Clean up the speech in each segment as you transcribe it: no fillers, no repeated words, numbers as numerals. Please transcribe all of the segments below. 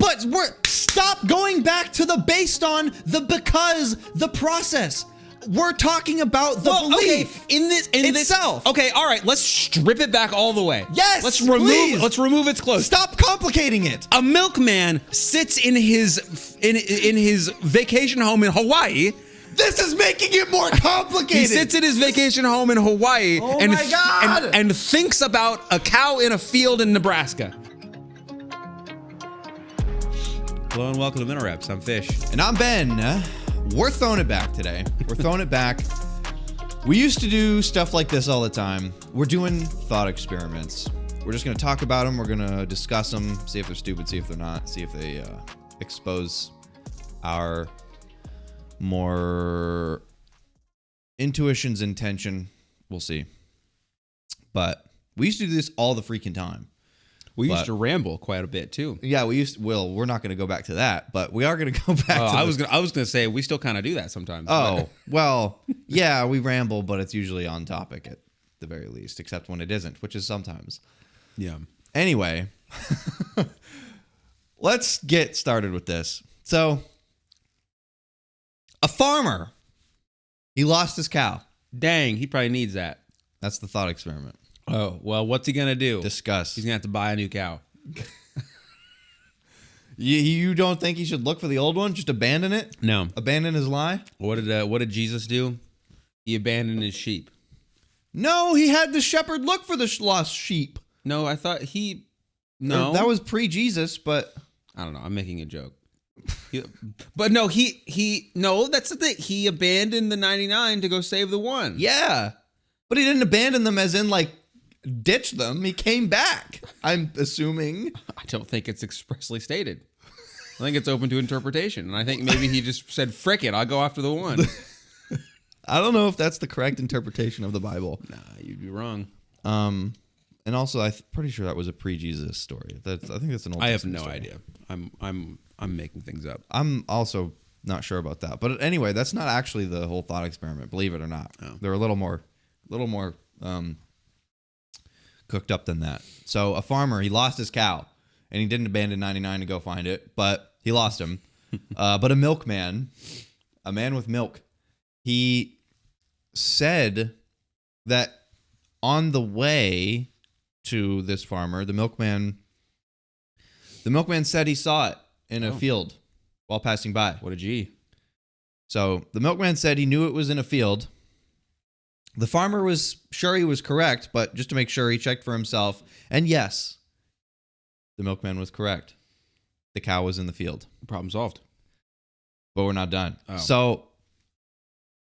But stop going back to the based on the because the process. We're talking about the belief in itself. Okay, all right. Let's strip it back all the way. Yes, Let's please. remove its clothes. Stop complicating it. A milkman sits in his vacation home in Hawaii. This is making it more complicated. He sits in his vacation home in Hawaii and thinks about a cow in a field in Nebraska. Hello and welcome to Minnow Reps. I'm Fish. And I'm Ben. We're throwing it back today. We're throwing it back. We used to do stuff like this all the time. We're doing thought experiments. We're just going to talk about them. We're going to discuss them, see if they're stupid, see if they're not, see if they expose our more intuition's intention. We'll see. But we used to do this all the freaking time. We used to ramble quite a bit too. Yeah, we used to, well, we're not going to go back to that, but we are going to go back to I was going to say we still kind of do that sometimes. Oh, well, yeah, we ramble, but it's usually on topic at the very least, except when it isn't, which is sometimes. Yeah. Anyway, let's get started with this. So, a farmer, he lost his cow. Dang, he probably needs that. That's the thought experiment. Oh, well, what's he going to do? Discuss. He's going to have to buy a new cow. You don't think he should look for the old one? Just abandon it? No. Abandon his lie? What did Jesus do? He abandoned his sheep. No, he had the shepherd look for the lost sheep. No, I thought No. That was pre-Jesus, but... I don't know. I'm making a joke. But no, no, that's the thing. He abandoned the 99 to go save the one. Yeah. But he didn't abandon them as in, like, ditch them. He came back, I'm assuming. I don't think it's expressly stated. I think it's open to interpretation. And I think maybe he just said, frick it, I'll go after the one. I don't know if that's the correct interpretation of the Bible. Nah, you'd be wrong. And also, I'm pretty sure that was a pre-Jesus story. I think that's an Old Testament story. I have no idea. I'm making things up. I'm also not sure about that. But anyway, that's not actually the whole thought experiment, believe it or not. Oh. They're a little more cooked up than that. So a farmer, he lost his cow, and he didn't abandon 99 to go find it, but he lost him. But a milkman, a man with milk, he said that on the way to this farmer, the milkman said he saw it in a field while passing by. What a G. So the milkman said he knew it was in a field. The farmer was sure he was correct, but just to make sure, he checked for himself. And yes, the milkman was correct. The cow was in the field. Problem solved. But we're not done. Oh. So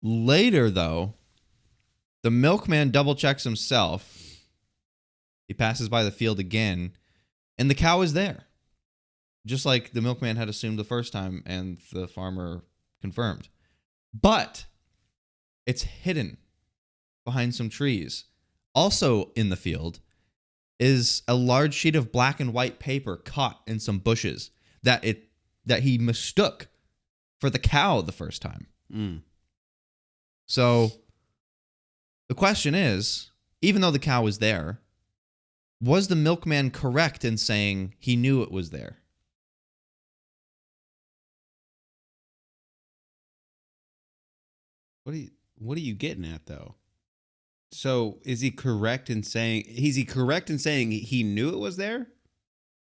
later, though, the milkman double checks himself. He passes by the field again, and the cow is there. Just like the milkman had assumed the first time, and the farmer confirmed. But it's hidden behind some trees. Also in the field is a large sheet of black and white paper caught in some bushes that he mistook for the cow the first time. Mm. So the question is, even though the cow was there, was the milkman correct in saying he knew it was there? What are you getting at, though? So is he correct in saying he knew it was there?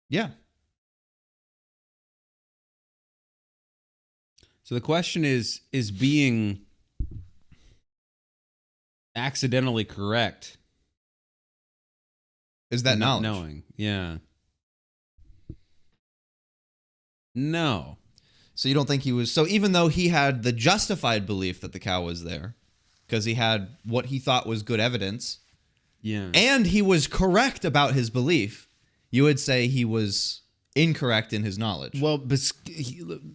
Yeah. So the question is being accidentally correct. Is that not knowledge? Knowing. Yeah. No. So you don't think he was... So even though he had the justified belief that the cow was there, because he had what he thought was good evidence, yeah, and he was correct about his belief, you would say he was incorrect in his knowledge. Well, but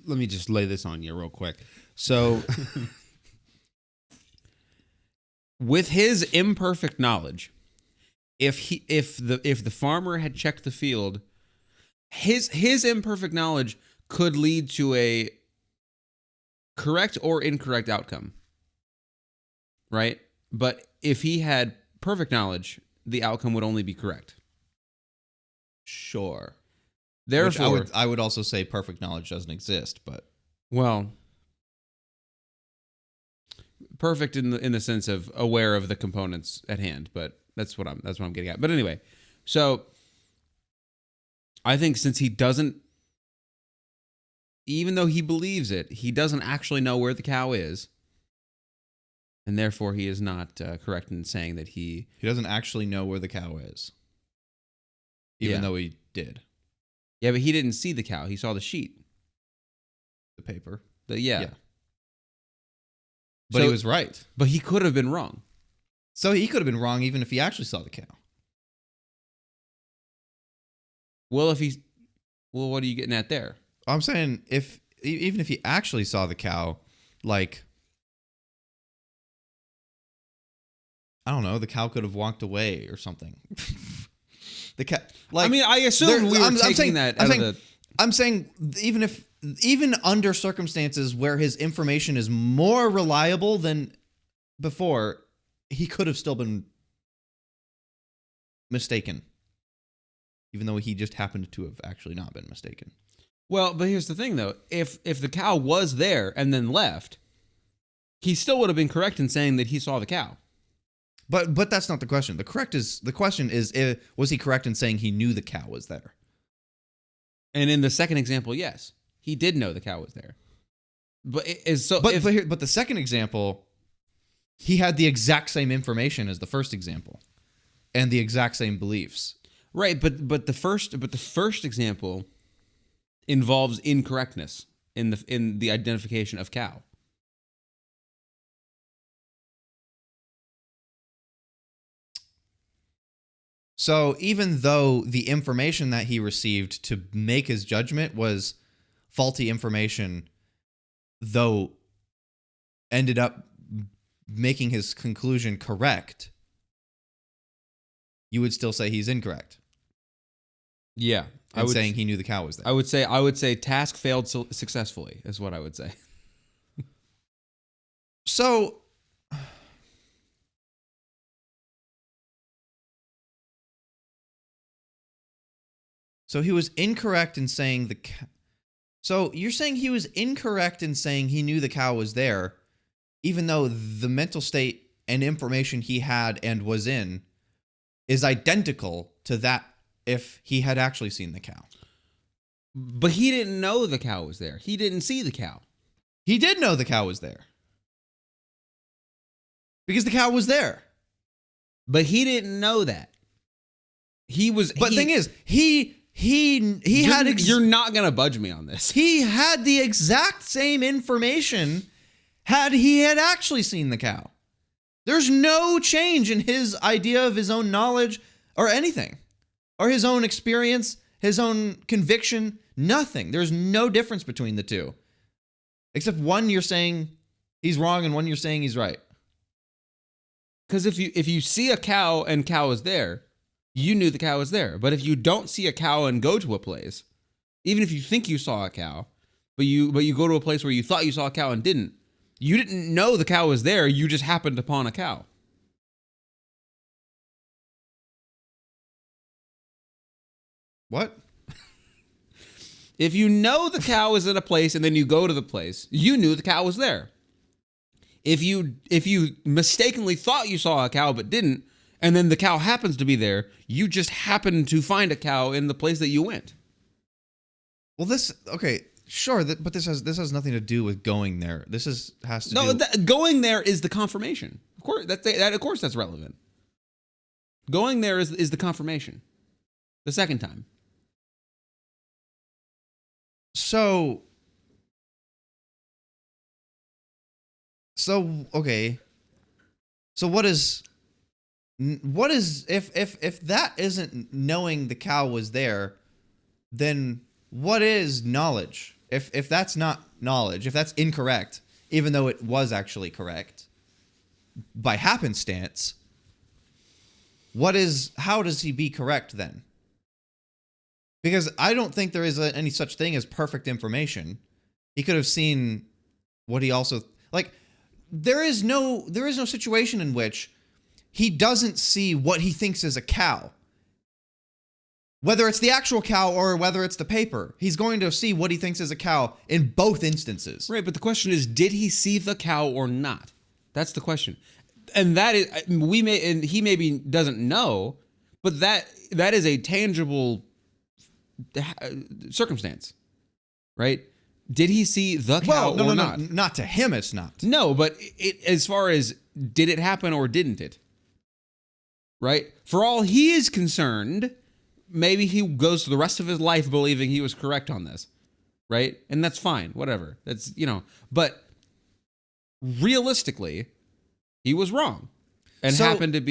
let me just lay this on you real quick. So with his imperfect knowledge, if the farmer had checked the field, his imperfect knowledge could lead to a correct or incorrect outcome. Right? But if he had perfect knowledge, the outcome would only be correct. Sure. Which Therefore, I would also say perfect knowledge doesn't exist, but well, perfect in the sense of aware of the components at hand, but that's what I'm getting at. But anyway, so I think since he doesn't, even though he believes it, he doesn't actually know where the cow is, and therefore he is not correct in saying that he doesn't actually know where the cow is, even Yeah. though he did Yeah, but he didn't see the cow. He saw the sheet. the paper. Yeah. But So- he was right. But he could have been wrong. So he could have been wrong even if he actually saw the cow. Well, what are you getting at there? I'm saying even if he actually saw the cow, like, I don't know, the cow could have walked away or something. The cow, like, I mean, I assumed we were taking saying, that I'm out saying, of the. I'm saying even under circumstances where his information is more reliable than before, he could have still been mistaken. Even though he just happened to have actually not been mistaken. Well, but here's the thing, though. If the cow was there and then left, he still would have been correct in saying that he saw the cow. But that's not the question. The question is was he correct in saying he knew the cow was there? And in the second example, yes, he did know the cow was there. But it is so. But the second example, he had the exact same information as the first example, and the exact same beliefs. Right, but the first example involves incorrectness in the identification of cow. So even though the information that he received to make his judgment was faulty information, though ended up making his conclusion correct, you would still say he's incorrect. Yeah, And saying he knew the cow was there. I would say task failed successfully is what I would say. So he was incorrect in saying the cow. So you're saying he was incorrect in saying he knew the cow was there, even though the mental state and information he had and was in is identical to that if he had actually seen the cow. But he didn't know the cow was there. He didn't see the cow. He did know the cow was there. Because the cow was there. But he didn't know that. He was. But the thing is, he had. You're not gonna budge me on this. He had the exact same information had he had actually seen the cow. There's no change in his idea of his own knowledge or anything, or his own experience, his own conviction. Nothing. There's no difference between the two, except one you're saying he's wrong and one you're saying he's right. Because if you see a cow and cow is there, you knew the cow was there. But if you don't see a cow and go to a place, even if you think you saw a cow, but you go to a place where you thought you saw a cow and didn't, you didn't know the cow was there. You just happened upon a cow. What? If you know the cow is at a place and then you go to the place, you knew the cow was there. If you mistakenly thought you saw a cow but didn't, and then the cow happens to be there, you just happened to find a cow in the place that you went. Well, sure, but this has nothing to do with going there. Has to No, do. Going there is the confirmation. Of course, of course that's relevant. Going there is the confirmation. The second time. Okay. So what is if that isn't knowing the cow was there, then what is knowledge? If that's not knowledge, if that's incorrect, even though it was actually correct by happenstance, how does he be correct then? Because I don't think there is any such thing as perfect information. He could have seen what he also there is no situation in which he doesn't see what he thinks is a cow. Whether it's the actual cow or whether it's the paper, he's going to see what he thinks is a cow in both instances. Right, but the question is, did he see the cow or not? That's the question. And that is, and he maybe doesn't know, but that is a tangible circumstance, right? Did he see the cow or not? No, not to him it's not. No, but as far as did it happen or didn't it? Right? For all he is concerned, maybe he goes through the rest of his life believing he was correct on this, right? And that's fine, whatever. That's, but realistically, he was wrong and happened to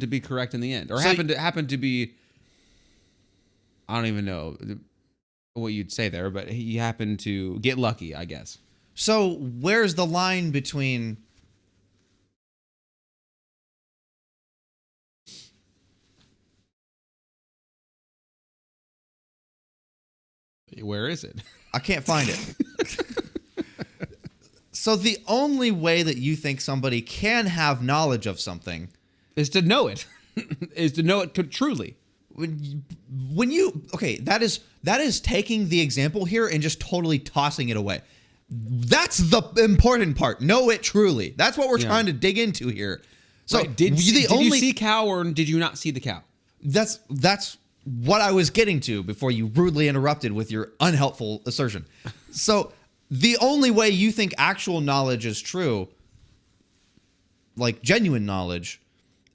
be correct in the end, or happened to be, I don't even know what you'd say there, but he happened to get lucky, I guess. So where's the line between Where is it? I can't find it. So the only way that you think somebody can have knowledge of something is to know it. Is to know it truly. When you that is taking the example here and just totally tossing it away. That's the important part. Know it truly. That's what we're trying to dig into here. So right. Did you see cow or did you not see the cow? That's what I was getting to before you rudely interrupted with your unhelpful assertion. So the only way you think actual knowledge is true, like genuine knowledge,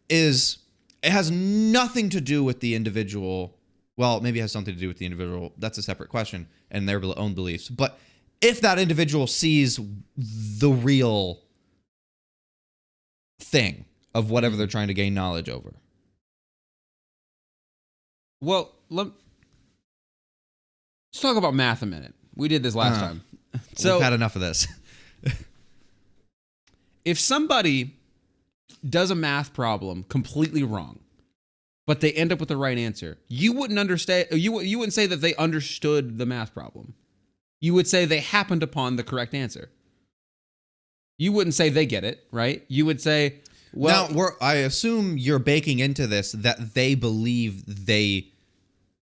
is it has nothing to do with the individual. Well, maybe it has something to do with the individual. That's a separate question and their own beliefs. But if that individual sees the real thing of whatever they're trying to gain knowledge over. Well, let's talk about math a minute. We did this last time. So we've had enough of this. If somebody does a math problem completely wrong, but they end up with the right answer, you wouldn't understand. You wouldn't say that they understood the math problem. You would say they happened upon the correct answer. You wouldn't say they get it, right? You would say, well, now, I assume you're baking into this that they believe they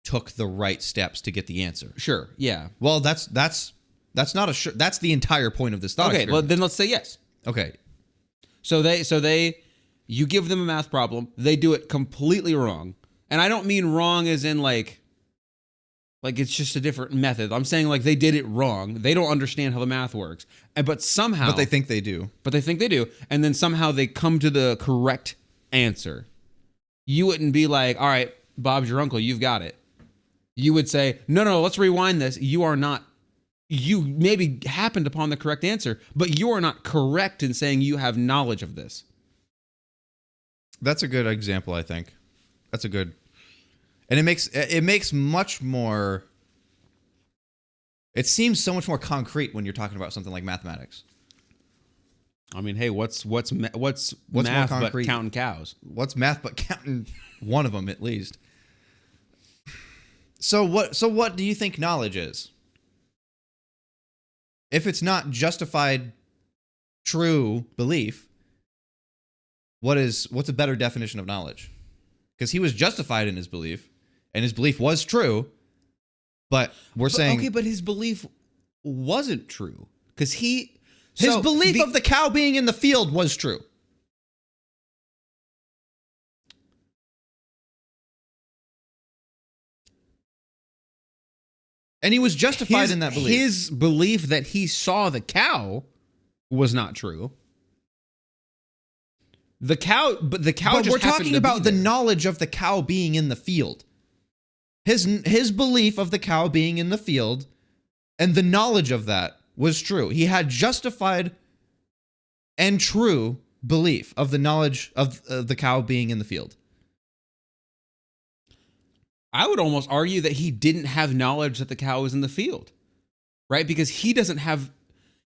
took the right steps to get the answer. Sure, yeah. Well, that's not a sure. That's the entire point of this thought. Okay, well then let's say yes. Okay. So you give them a math problem, they do it completely wrong, and I don't mean wrong as in like it's just a different method. I'm saying like they did it wrong. They don't understand how the math works, but they think they do. And then somehow they come to the correct answer. You wouldn't be like, all right, Bob's your uncle, you've got it. You would say, no, let's rewind this. You maybe happened upon the correct answer, but you are not correct in saying you have knowledge of this. That's a good example, I think. That's a good... And it makes much more... It seems so much more concrete when you're talking about something like mathematics. I mean, hey, what's math but counting cows? What's math but counting one of them at least? So what do you think knowledge is? If it's not justified, true belief, what's a better definition of knowledge? Because he was justified in his belief, and his belief was true, but saying... Okay, but his belief wasn't true. Because his belief of the cow being in the field was true. And he was justified in that belief. His belief that he saw the cow was not true. But we're talking about the knowledge of the cow being in the field. His belief of the cow being in the field and the knowledge of that was true. He had justified and true belief of the knowledge of the cow being in the field. I would almost argue that he didn't have knowledge that the cow was in the field, right? Because he doesn't have,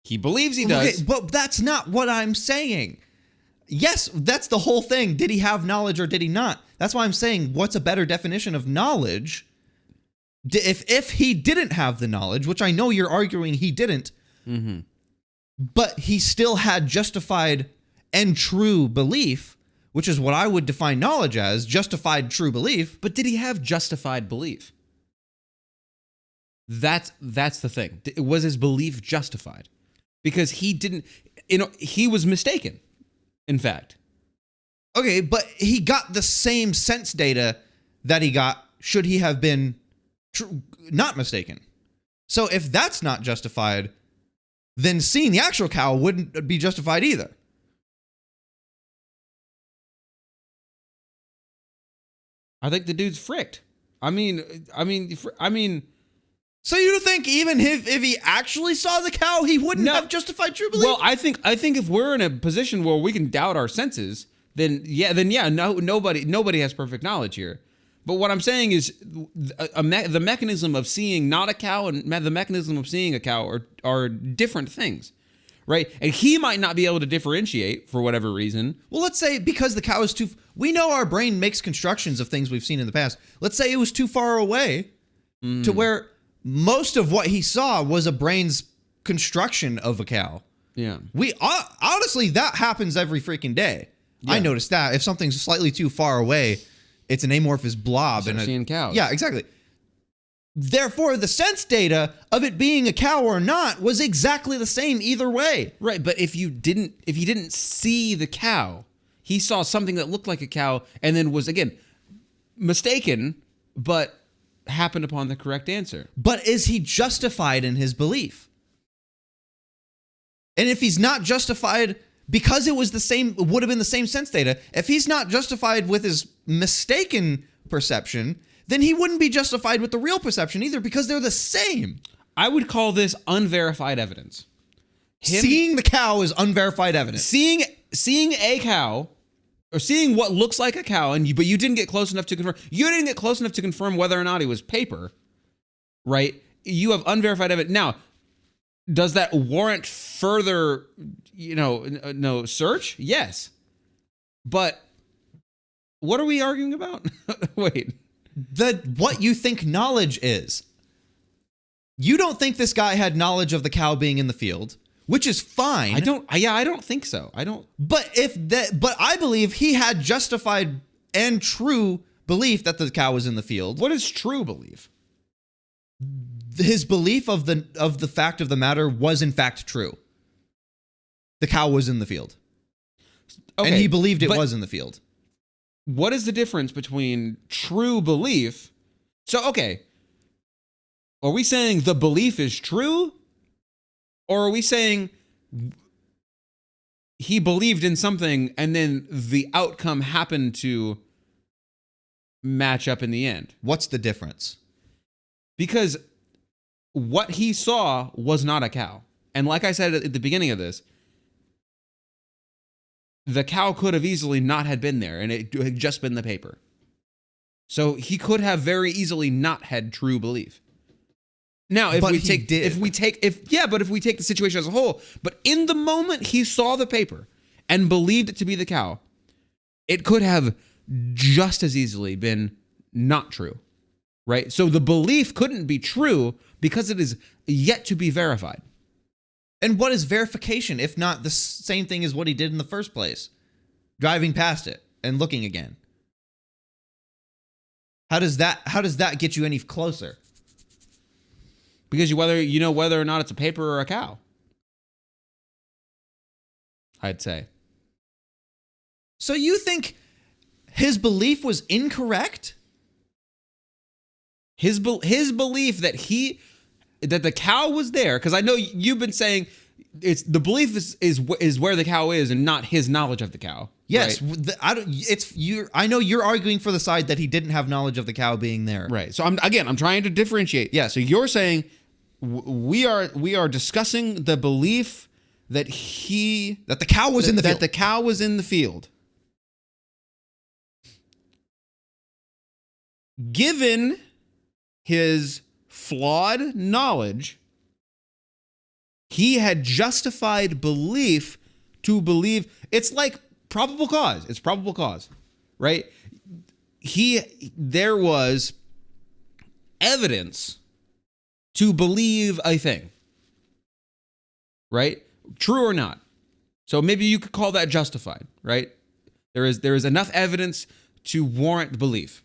he believes he does. Okay, but that's not what I'm saying. Yes, that's the whole thing. Did he have knowledge or did he not? That's why I'm saying, what's a better definition of knowledge? If he didn't have the knowledge, which I know you're arguing he didn't, but he still had justified and true belief, which is what I would define knowledge as, justified true belief. But did he have justified belief? That's the thing. Was his belief justified? Because he didn't, he was mistaken, in fact. Okay, but he got the same sense data that he got should he have been not mistaken. So if that's not justified, then seeing the actual cow wouldn't be justified either. I think the dude's fricked. I mean. So you don't think even if he actually saw the cow, he wouldn't have justified true belief? Well, I think if we're in a position where we can doubt our senses, then nobody has perfect knowledge here. But what I'm saying is the mechanism of seeing not a cow and the mechanism of seeing a cow are different things, right? And he might not be able to differentiate for whatever reason. Well, let's say because the cow is too... We know our brain makes constructions of things we've seen in the past. Let's say it was too far away to where most of what he saw was a brain's construction of a cow. Yeah. Honestly, that happens every freaking day. Yeah. I noticed that. If something's slightly too far away, it's an amorphous blob. Start seeing cows. Yeah, exactly. Therefore, the sense data of it being a cow or not was exactly the same either way. Right, but if he didn't see the cow, he saw something that looked like a cow and then was, again, mistaken, but happened upon the correct answer. But is he justified in his belief? And if he's not justified because it was the same, it would have been the same sense data, if he's not justified with his mistaken perception, then he wouldn't be justified with the real perception either because they're the same. I would call this unverified evidence. Seeing the cow is unverified evidence. Seeing a cow, or seeing what looks like a cow, but you didn't get close enough to confirm. You didn't get close enough to confirm whether or not it was paper, right? You have unverified evidence. Now, does that warrant further, search? Yes. But what are we arguing about? Wait. What you think knowledge is. You don't think this guy had knowledge of the cow being in the field, which is fine. I don't think so. I don't. But I believe he had justified and true belief that the cow was in the field. What is true belief? His belief of the fact of the matter was in fact true. The cow was in the field. Okay, and he believed it was in the field. What is the difference between true belief? So, okay. Are we saying the belief is true? Or are we saying he believed in something and then the outcome happened to match up in the end? What's the difference? Because what he saw was not a cow. And like I said at the beginning of this, the cow could have easily not had been there and it had just been the paper. So he could have very easily not had true belief. Now, if we take the situation as a whole, but in the moment he saw the paper and believed it to be the cow, it could have just as easily been not true, right? So the belief couldn't be true because it is yet to be verified. And what is verification if not the same thing as what he did in the first place? Driving past it and looking again. How does that get you any closer? Because you know whether or not it's a paper or a cow. I'd say. So you think his belief was incorrect? His belief that the cow was there, because I know you've been saying it's the belief is where the cow is and not his knowledge of the cow. Yes, right? I know you're arguing for the side that he didn't have knowledge of the cow being there. Right. So I'm trying to differentiate. Yeah. So you're saying we are discussing the belief that the cow was in the field. That the cow was in the field. Given his flawed knowledge, he had justified belief to believe. It's like probable cause. It's probable cause, right? There was evidence to believe a thing, right? True or not. So maybe you could call that justified, right? There is enough evidence to warrant belief.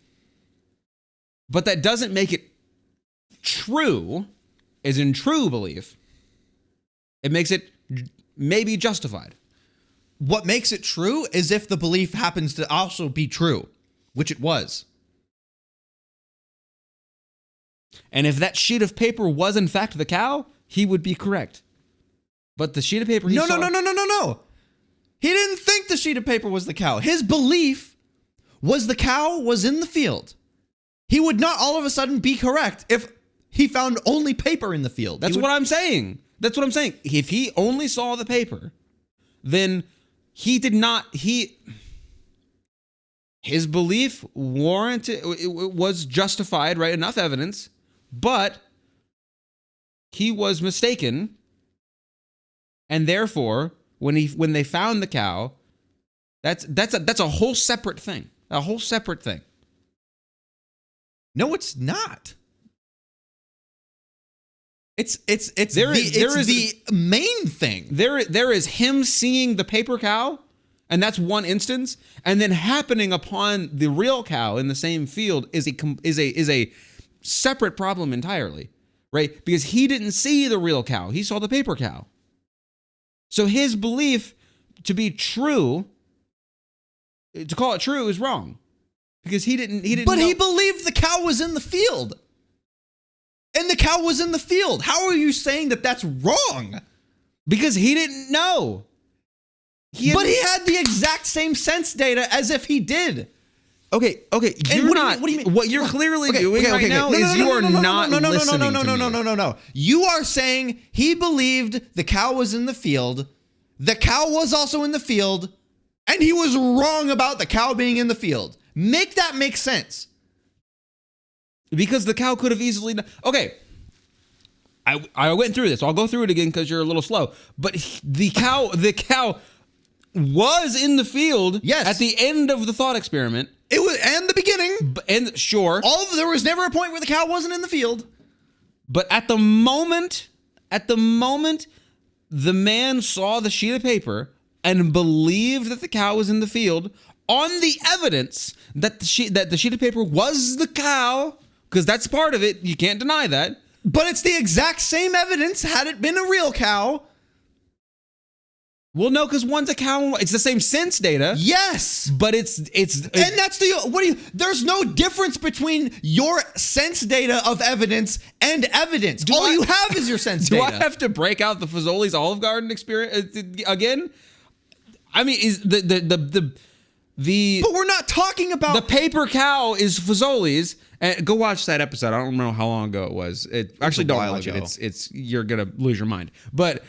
But that doesn't make it true, as in true belief. It makes it maybe justified. What makes it true is if the belief happens to also be true, which it was. And if that sheet of paper was in fact the cow, he would be correct. But the sheet of paper he saw... No. He didn't think the sheet of paper was the cow. His belief was the cow was in the field. He would not all of a sudden be correct if he found only paper in the field. That's what I'm saying. That's what I'm saying. If he only saw the paper, then he did not... His belief warranted... It was justified, right? Enough evidence. But he was mistaken. And therefore, when they found the cow, that's a whole separate thing. A whole separate thing. No, it's not. It's the main thing. There is him seeing the paper cow, and that's one instance, and then happening upon the real cow in the same field is a separate problem entirely, right? Because he didn't see the real cow, he saw the paper cow. So his belief to be true, to call it true, is wrong, because he didn't. But he believed the cow was in the field. And the cow was in the field. How are you saying that that's wrong? Because he didn't know. But he had the exact same sense data as if he did. Okay. You're not. What do you mean? What you're clearly doing right now is you are not listening to me. No. You are saying he believed the cow was in the field. The cow was also in the field. And he was wrong about the cow being in the field. Make that make sense. Because the cow could have easily... Okay, I went through this. I'll go through it again because you're a little slow. But the cow was in the field at the end of the thought experiment. It was, and the beginning. And sure. There was never a point where the cow wasn't in the field. But at the moment the man saw the sheet of paper and believed that the cow was in the field on the evidence that the sheet of paper was the cow... Because that's part of it. You can't deny that. But it's the exact same evidence had it been a real cow. Well, no, because one's a cow. It's the same sense data. Yes. But it's and that's there's no difference between your sense data of evidence and evidence. All you have is your sense data. Do I have to break out the Fazoli's Olive Garden experience again? I mean, is the But we're not talking about... The paper cow is Fazoli's. And go watch that episode. I don't know how long ago it was. Actually, don't watch it. It's you're gonna lose your mind. But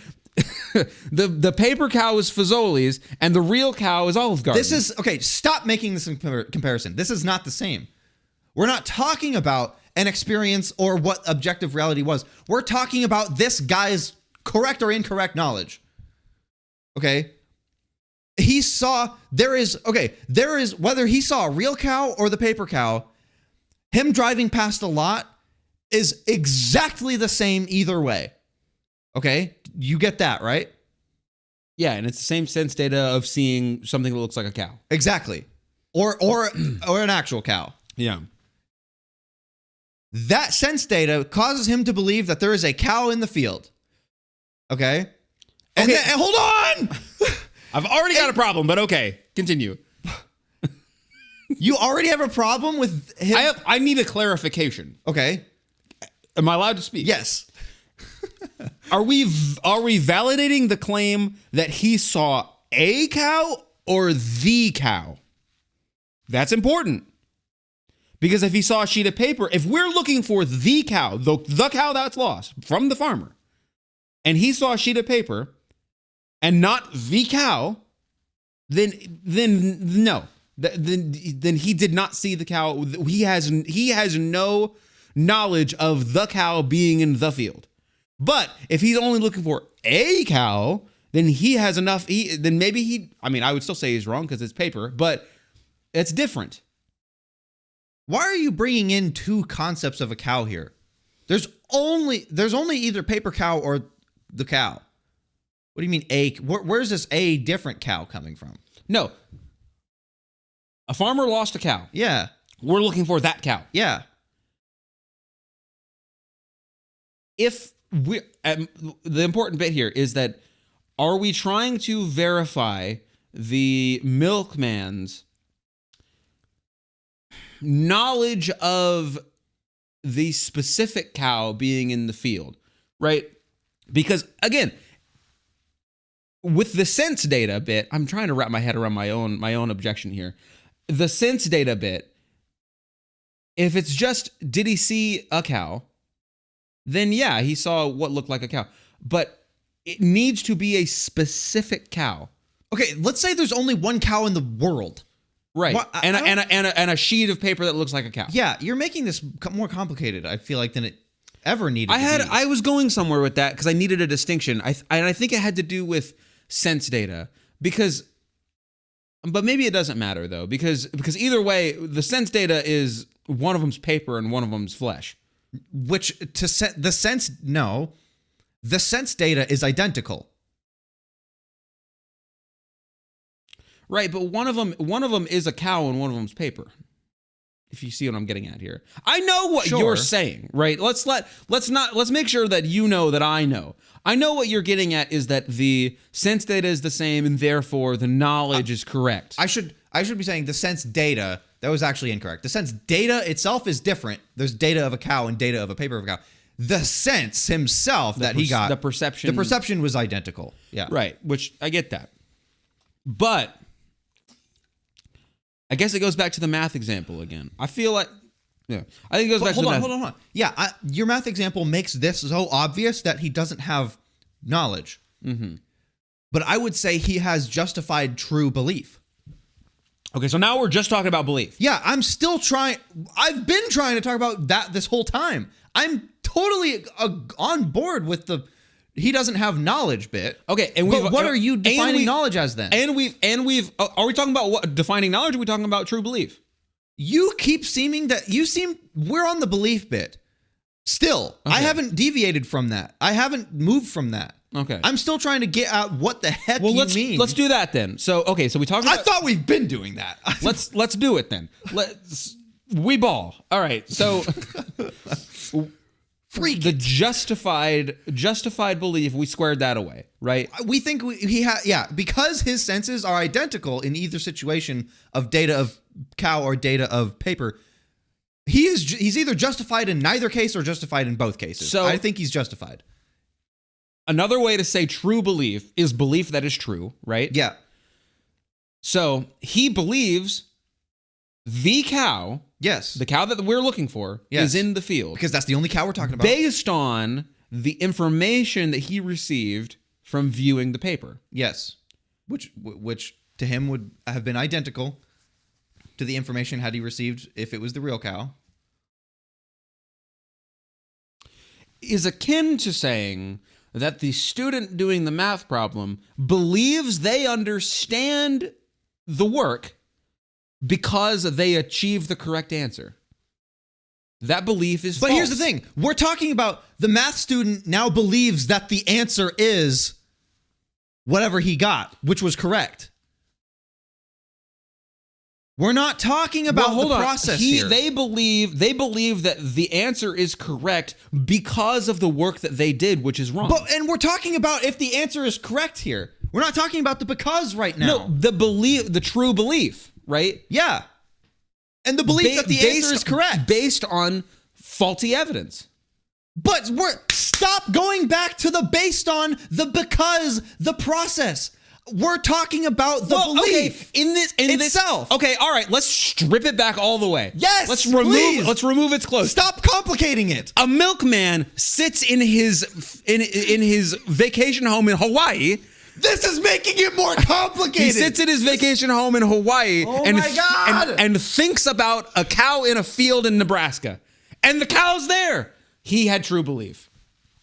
the paper cow is Fazoli's, and the real cow is Olive Garden. This is okay. Stop making this comparison. This is not the same. We're not talking about an experience or what objective reality was. We're talking about this guy's correct or incorrect knowledge. Okay. He saw there is whether he saw a real cow or the paper cow. Him driving past a lot is exactly the same either way. Okay? You get that, right? Yeah, and it's the same sense data of seeing something that looks like a cow. Exactly. Or an actual cow. Yeah. That sense data causes him to believe that there is a cow in the field. Okay? And hold on! I've already got a problem, but okay. Continue. You already have a problem with him? I need a clarification. Okay. Am I allowed to speak? Yes. Are we validating the claim that he saw a cow or the cow? That's important. Because if he saw a sheet of paper, if we're looking for the cow, the cow that's lost from the farmer, and he saw a sheet of paper and not the cow, then no. Then he did not see the cow. He has no knowledge of the cow being in the field. But if he's only looking for a cow, then he has enough. Then maybe I would still say he's wrong because it's paper, but it's different. Why are you bringing in two concepts of a cow here? There's only either paper cow or the cow. What do you mean a? Where's this a different cow coming from? No. A farmer lost a cow. Yeah. We're looking for that cow. Yeah. If we, the important bit here is that, are we trying to verify the milkman's knowledge of the specific cow being in the field, right? Because again, with the sense data bit, I'm trying to wrap my head around my own objection here. The sense data bit, if it's just, did he see a cow? Then yeah, he saw what looked like a cow. But it needs to be a specific cow. Okay, let's say there's only one cow in the world. Right. What? And a sheet of paper that looks like a cow. Yeah, you're making this more complicated, I feel like, than it ever needed to be. I was going somewhere with that because I needed a distinction. I think it had to do with sense data but maybe it doesn't matter though, because either way, the sense data is one of them's paper and one of them's flesh. Which the sense data is identical. Right, but one of them is a cow and one of them's paper. If you see what I'm getting at here. I know what you're saying, right? Let's make sure that you know that I know. I know what you're getting at is that the sense data is the same and therefore the knowledge is correct. I should be saying the sense data, that was actually incorrect. The sense data itself is different. There's data of a cow and data of a paper of a cow. The sense himself that he got, the perception was identical. Yeah. Right, which I get that. But I guess it goes back to the math example again. I feel like, yeah, I think it goes back to the math. Hold on. Yeah, your math example makes this so obvious that he doesn't have knowledge. Mm-hmm. But I would say he has justified true belief. Okay, so now we're just talking about belief. Yeah, I've been trying to talk about that this whole time. I'm totally on board with the he doesn't have knowledge bit. Okay, but what are you defining knowledge as then? Are we talking about what defining knowledge, or are we talking about true belief? We're on the belief bit. Still, okay. I haven't deviated from that. I haven't moved from that. Okay. I'm still trying to get out what the heck you mean. Let's do that then. So we talked about, I thought we've been doing that. let's do it then. We ball. All right. So the justified belief, we squared that away, right? We think because his senses are identical in either situation of data of cow or data of paper. He's either justified in neither case or justified in both cases. So I think he's justified. Another way to say true belief is belief that is true, right? Yeah. So he believes the cow, yes, the cow that we're looking for, is in the field. Because that's the only cow we're talking about. Based on the information that he received from viewing the paper. Yes. Which to him would have been identical to the information had he received if it was the real cow. Is akin to saying that the student doing the math problem believes they understand the work because they achieve the correct answer. That belief is false. But here's the thing. We're talking about the math student now believes that the answer is whatever he got, which was correct. We're not talking about the process here. They believe that the answer is correct because of the work that they did, which is wrong. And we're talking about if the answer is correct here. We're not talking about the because right now. No, the true belief, right? Yeah. And the belief that the answer is correct. Based on faulty evidence. But stop going back to the based on, the because, the process. We're talking about the belief in itself. Okay, all right, let's strip it back all the way. Yes, let's remove its clothes. Stop complicating it. A milkman sits in his vacation home in Hawaii. This is making it more complicated. He sits in his vacation home in Hawaii and thinks about a cow in a field in Nebraska. And the cow's there. He had true belief.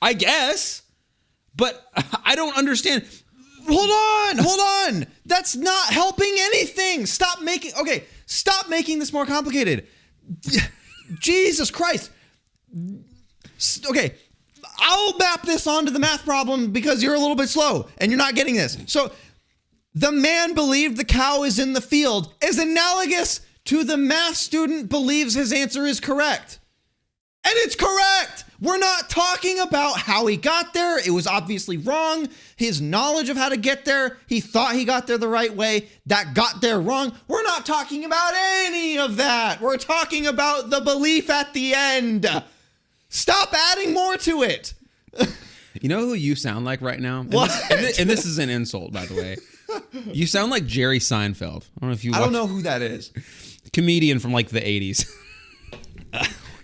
I guess. But I don't understand. Hold on. That's not helping anything. Stop making this more complicated. Jesus Christ. Okay, I'll map this onto the math problem because you're a little bit slow and you're not getting this. So the man believed the cow is in the field is analogous to the math student believes his answer is correct. And it's correct. We're not talking about how he got there. It was obviously wrong. His knowledge of how to get there, he thought he got there the right way. That got there wrong. We're not talking about any of that. We're talking about the belief at the end. Stop adding more to it. You know who you sound like right now? What? And this is an insult, by the way. You sound like Jerry Seinfeld. I don't know if you. I don't know who that is. Comedian from like the 80s.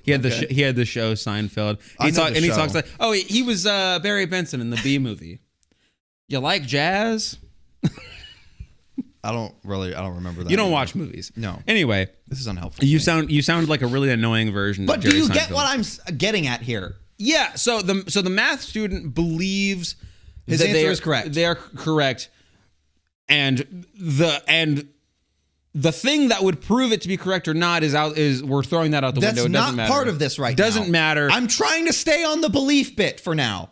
He had the show Seinfeld. He talks like, oh, he was Barry Benson in the B movie. You like jazz? I don't remember that. You don't watch movies. No. Anyway, this is unhelpful. You sound like a really annoying version But of Jerry do you Seinfeld. get what I'm getting at here? Yeah, so the math student believes his answer is correct. They are correct. And the thing that would prove it to be correct or not is we're throwing that out the window. It doesn't matter. That's not part of this right now. Doesn't matter. I'm trying to stay on the belief bit for now.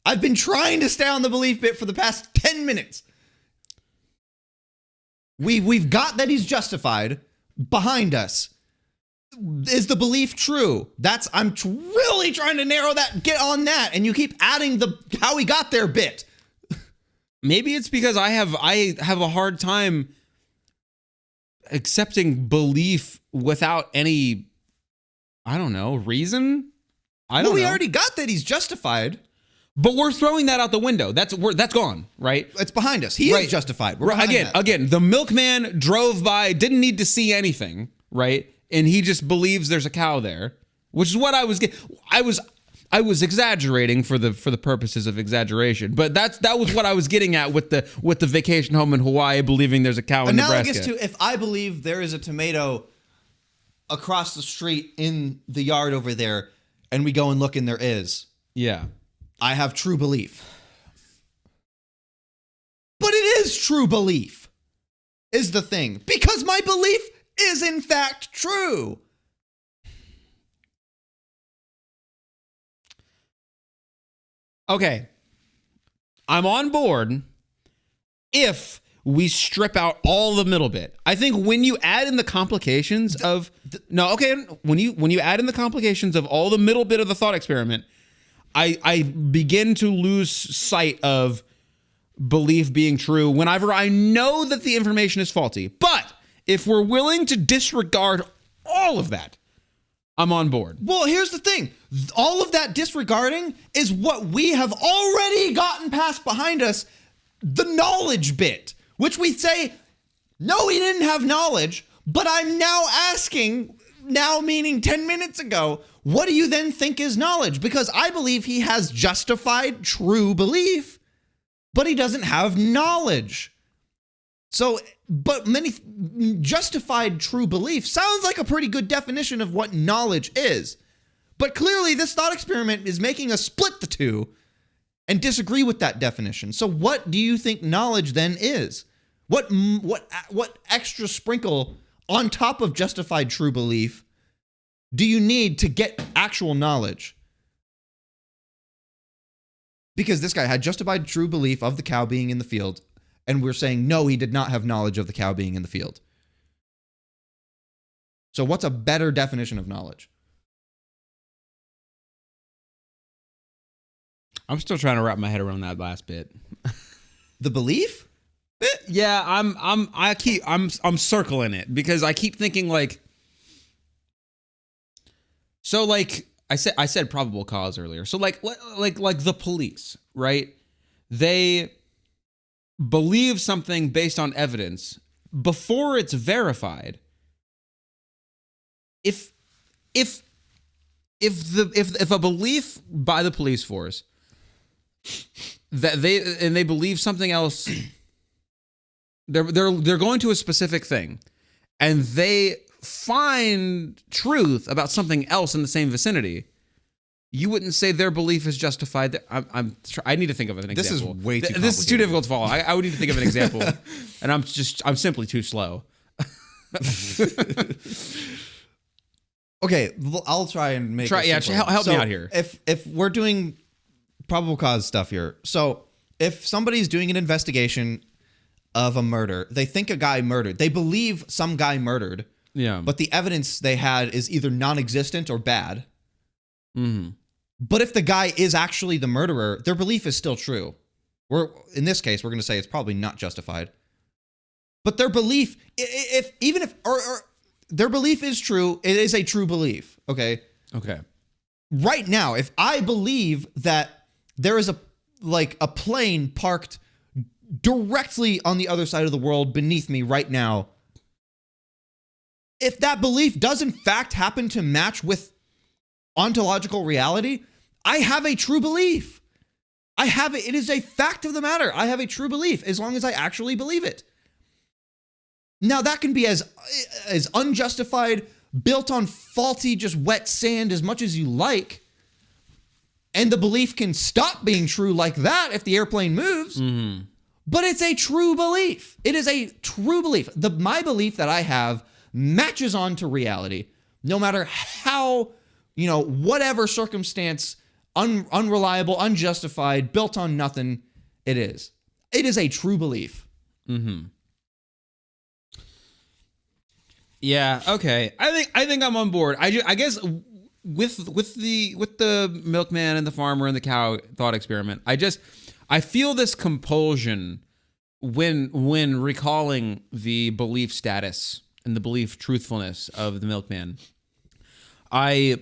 I've been trying to stay on the belief bit for the past 10 minutes. We've got that he's justified behind us. Is the belief true? I'm really trying to narrow that, get on that, and you keep adding the how he got there bit. Maybe it's because I have a hard time accepting belief without any, I don't know, reason. We already got that he's justified, but we're throwing that out the window. That's gone, right? It's behind us. He is justified. We're again, the milkman drove by, didn't need to see anything, right? And he just believes there's a cow there, which is what I was exaggerating for the purposes of exaggeration, but that was what I was getting at with the vacation home in Hawaii, believing there's a cow in Nebraska. Analogous to if I believe there is a tomato across the street in the yard over there, and we go and look and there is. Yeah. I have true belief. But it is true belief, is the thing, because my belief is in fact true. Okay, I'm on board if we strip out all the middle bit. I think when you add in the complications when you add in the complications of all the middle bit of the thought experiment, I begin to lose sight of belief being true whenever I know that the information is faulty. But if we're willing to disregard all of that, I'm on board. Well, here's the thing. All of that disregarding is what we have already gotten past behind us, the knowledge bit, which we say, no, he didn't have knowledge, but I'm now asking, now meaning 10 minutes ago, what do you then think is knowledge? Because I believe he has justified true belief, but he doesn't have knowledge. So, but many justified true belief sounds like a pretty good definition of what knowledge is. But clearly this thought experiment is making us split the two and disagree with that definition. So what do you think knowledge then is? What extra sprinkle on top of justified true belief do you need to get actual knowledge? Because this guy had justified true belief of the cow being in the field, and we're saying, no, he did not have knowledge of the cow being in the field. So what's a better definition of knowledge? I'm still trying to wrap my head around that last bit. The belief bit? Yeah, I'm circling it because I keep thinking like, so like I said probable cause earlier. So like the police, right? They believe something based on evidence before it's verified. If a belief by the police force that they believe something else, they're going to a specific thing, and they find truth about something else in the same vicinity, you wouldn't say their belief is justified. I need to think of an example. This is way too complicated. This is too difficult to follow. I would need to think of an example, and I'm simply too slow. Okay, I'll try and make it simpler. Help me out here. If we're doing probable cause stuff here, so if somebody's doing an investigation of a murder. They think a guy murdered. They believe some guy murdered. Yeah. But the evidence they had is either non-existent or bad. Mm-hmm. But if the guy is actually the murderer, their belief is still true. In this case, we're going to say it's probably not justified. But their belief, if their belief is true, it is a true belief. Okay. Okay. Right now, if I believe that there is a plane parked directly on the other side of the world beneath me right now, if that belief does in fact happen to match with ontological reality, I have a true belief. It is a fact of the matter. I have a true belief as long as I actually believe it. Now that can be as unjustified, built on faulty, just wet sand as much as you like. And the belief can stop being true like that if the airplane moves. Mm-hmm. But it's a true belief. It is a true belief. My belief that I have matches on to reality, no matter how, whatever circumstance, unreliable, unjustified, built on nothing it is. It is a true belief. Mm-hmm. Yeah. Okay. I think I'm on board. I guess with the milkman and the farmer and the cow thought experiment, I feel this compulsion when recalling the belief status and the belief truthfulness of the milkman. I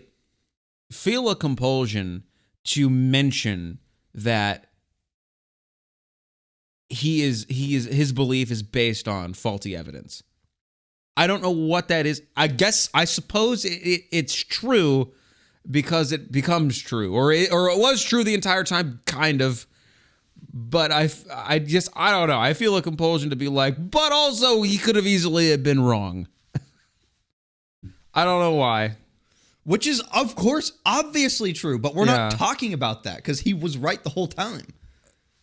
feel a compulsion to mention that his belief is based on faulty evidence. I don't know what that is. I suppose it's true because it becomes true, or it was true the entire time, kind of. But I don't know. I feel a compulsion to be like, but also he could have easily have been wrong. I don't know why. Which is, of course, obviously true, but we're not talking about that because he was right the whole time.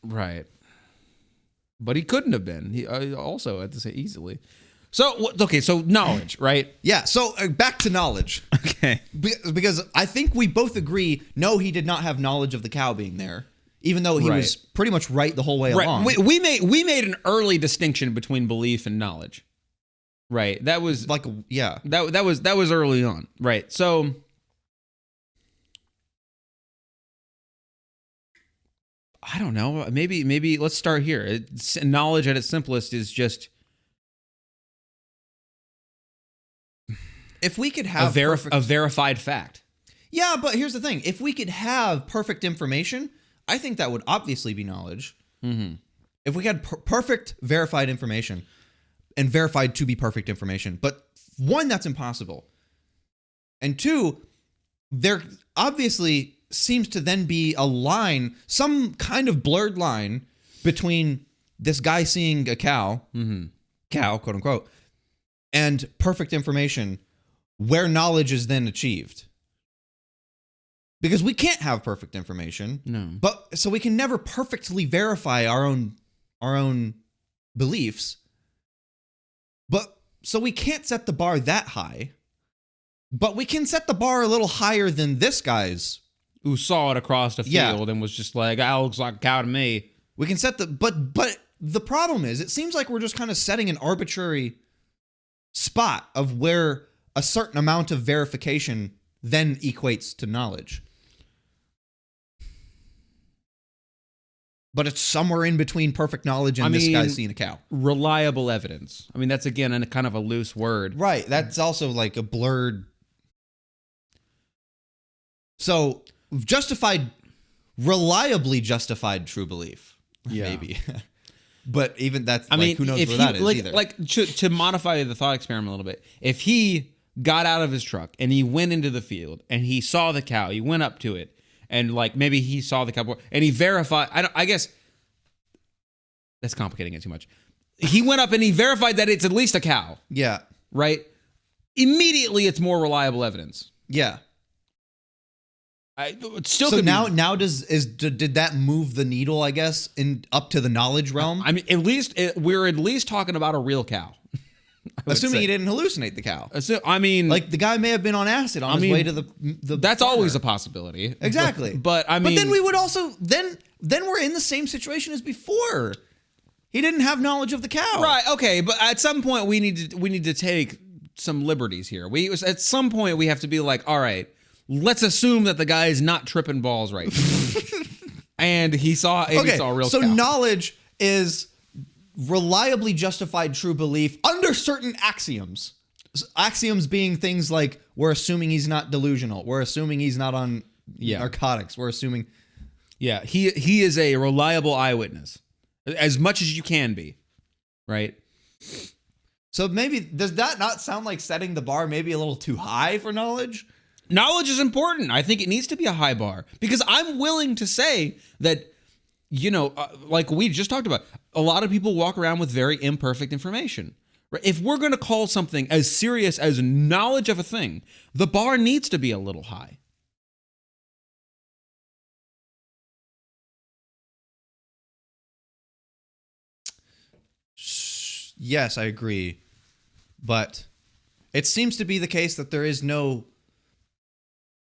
Right. But he couldn't have been. He also had to say easily. So, okay, so knowledge, right? Yeah, so back to knowledge. Okay. Because I think we both agree, no, he did not have knowledge of the cow being there, even though he was pretty much right the whole way along. We made an early distinction between belief and knowledge. Right. That was that was early on. Right. So I don't know. Maybe let's start here. Knowledge at its simplest is just if we could have a verified fact. Yeah, but here's the thing. If we could have perfect information, I think that would obviously be knowledge. Mm-hmm. If we had perfect verified information and verified to be perfect information. But one, that's impossible. And two, there obviously seems to then be a line, some kind of blurred line between this guy seeing a cow, cow, quote unquote, and perfect information where knowledge is then achieved. Because we can't have perfect information. No. But so we can never perfectly verify our own beliefs. But so we can't set the bar that high. But we can set the bar a little higher than this guy's. Who saw it across the field and was just like, "That looks like a cow to me." We can set but the problem is, it seems like we're just kind of setting an arbitrary spot of where a certain amount of verification then equates to knowledge. But it's somewhere in between perfect knowledge and this guy seeing a cow. Reliable evidence. I mean, that's again a kind of a loose word. Right. That's also like a blurred. So reliably justified true belief. Yeah. Maybe. But even that's, who knows where that is either. Like, to modify the thought experiment a little bit, if he got out of his truck and he went into the field and he saw the cow, he went up to it, and maybe he saw the cow and he verified, I guess that's complicating it too much. He went up and he verified that it's at least a cow. Yeah. Right? Immediately it's more reliable evidence. Yeah. Did that move the needle, I guess, up to the knowledge realm? I mean, we're at least talking about a real cow. Assuming he didn't hallucinate the cow. Like the guy may have been on acid on his way to the that's farmer. always a possibility. Exactly. But then we would also then we're in the same situation as before. He didn't have knowledge of the cow. Right. Okay. But at some point, we need to take some liberties here. At some point we have to be like, all right, let's assume that the guy is not tripping balls right now. And he saw a real so cow. knowledge is reliably justified true belief under certain axioms. Axioms being things like we're assuming he's not delusional. We're assuming he's not on narcotics. We're assuming. Yeah, he is a reliable eyewitness, as much as you can be, right? So maybe, does that not sound like setting the bar maybe a little too high for knowledge? Knowledge is important. I think it needs to be a high bar because I'm willing to say that, like we just talked about, a lot of people walk around with very imperfect information. Right? If we're going to call something as serious as knowledge of a thing, the bar needs to be a little high. Yes, I agree. But it seems to be the case that there is no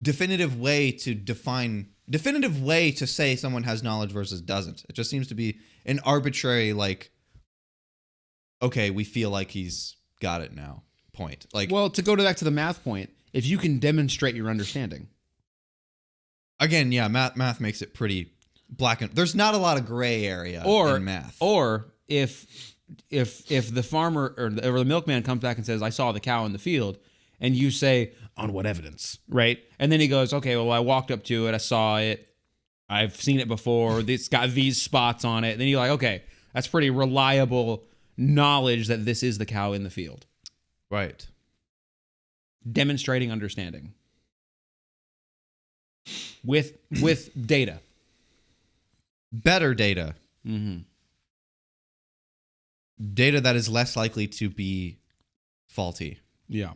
definitive way to say someone has knowledge versus doesn't. It just seems to be an arbitrary, like, okay, we feel like he's got it now point. Like, well, to go back to the math point, if you can demonstrate your understanding. Again, yeah, math makes it pretty black and there's not a lot of gray area in math. Or if the farmer or the milkman comes back and says, I saw the cow in the field, and you say, on what evidence, right? And then he goes, okay, well, I walked up to it, I saw it, I've seen it before, it's got these spots on it. Then you're like, okay, that's pretty reliable knowledge that this is the cow in the field. Right. Demonstrating understanding. With data. Better data. Mm-hmm. Data that is less likely to be faulty. Yeah.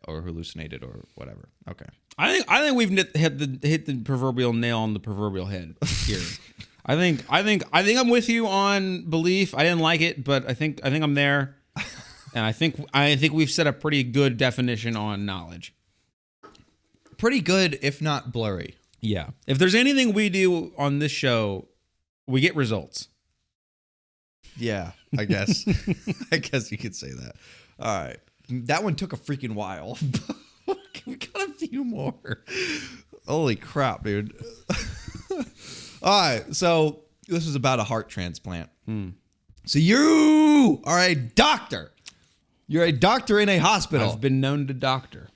Or hallucinated or whatever. Okay. I think we've hit the proverbial nail on the proverbial head here. I think I'm with you on belief. I didn't like it, but I think I'm there. And I think we've set a pretty good definition on knowledge. Pretty good, if not blurry. Yeah. If there's anything we do on this show, we get results. Yeah, I guess. I guess you could say that. All right. That one took a freaking while. We got a few more. Holy crap, dude. All right. So this is about a heart transplant. So you are a doctor. You're a doctor in a hospital. I've been known to doctor.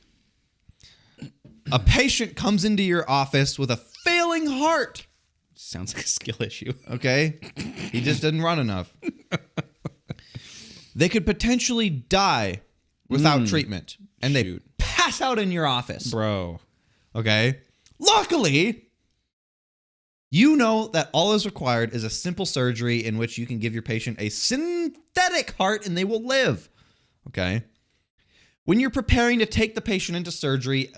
A patient comes into your office with a failing heart. Sounds like a skill issue. Okay. He just didn't run enough. They could potentially die without treatment. And they pass out in your office. Bro. Okay. Luckily, you know that all is required is a simple surgery in which you can give your patient a synthetic heart and they will live. Okay. When you're preparing to take the patient into surgery,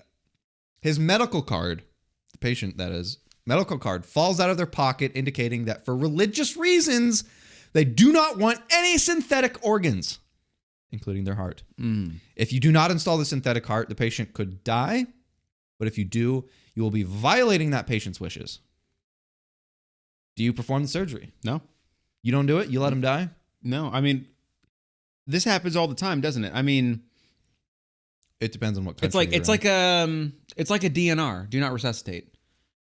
his medical card, the patient that is, medical card falls out of their pocket, indicating that for religious reasons, they do not want any synthetic organs, including their heart. If you do not install the synthetic heart, the patient could die. But if you do, you will be violating that patient's wishes. Do you perform the surgery? No. You don't do it? You let him die? No. I mean, this happens all the time, doesn't it? I mean, it depends on what country. It's like a DNR, do not resuscitate.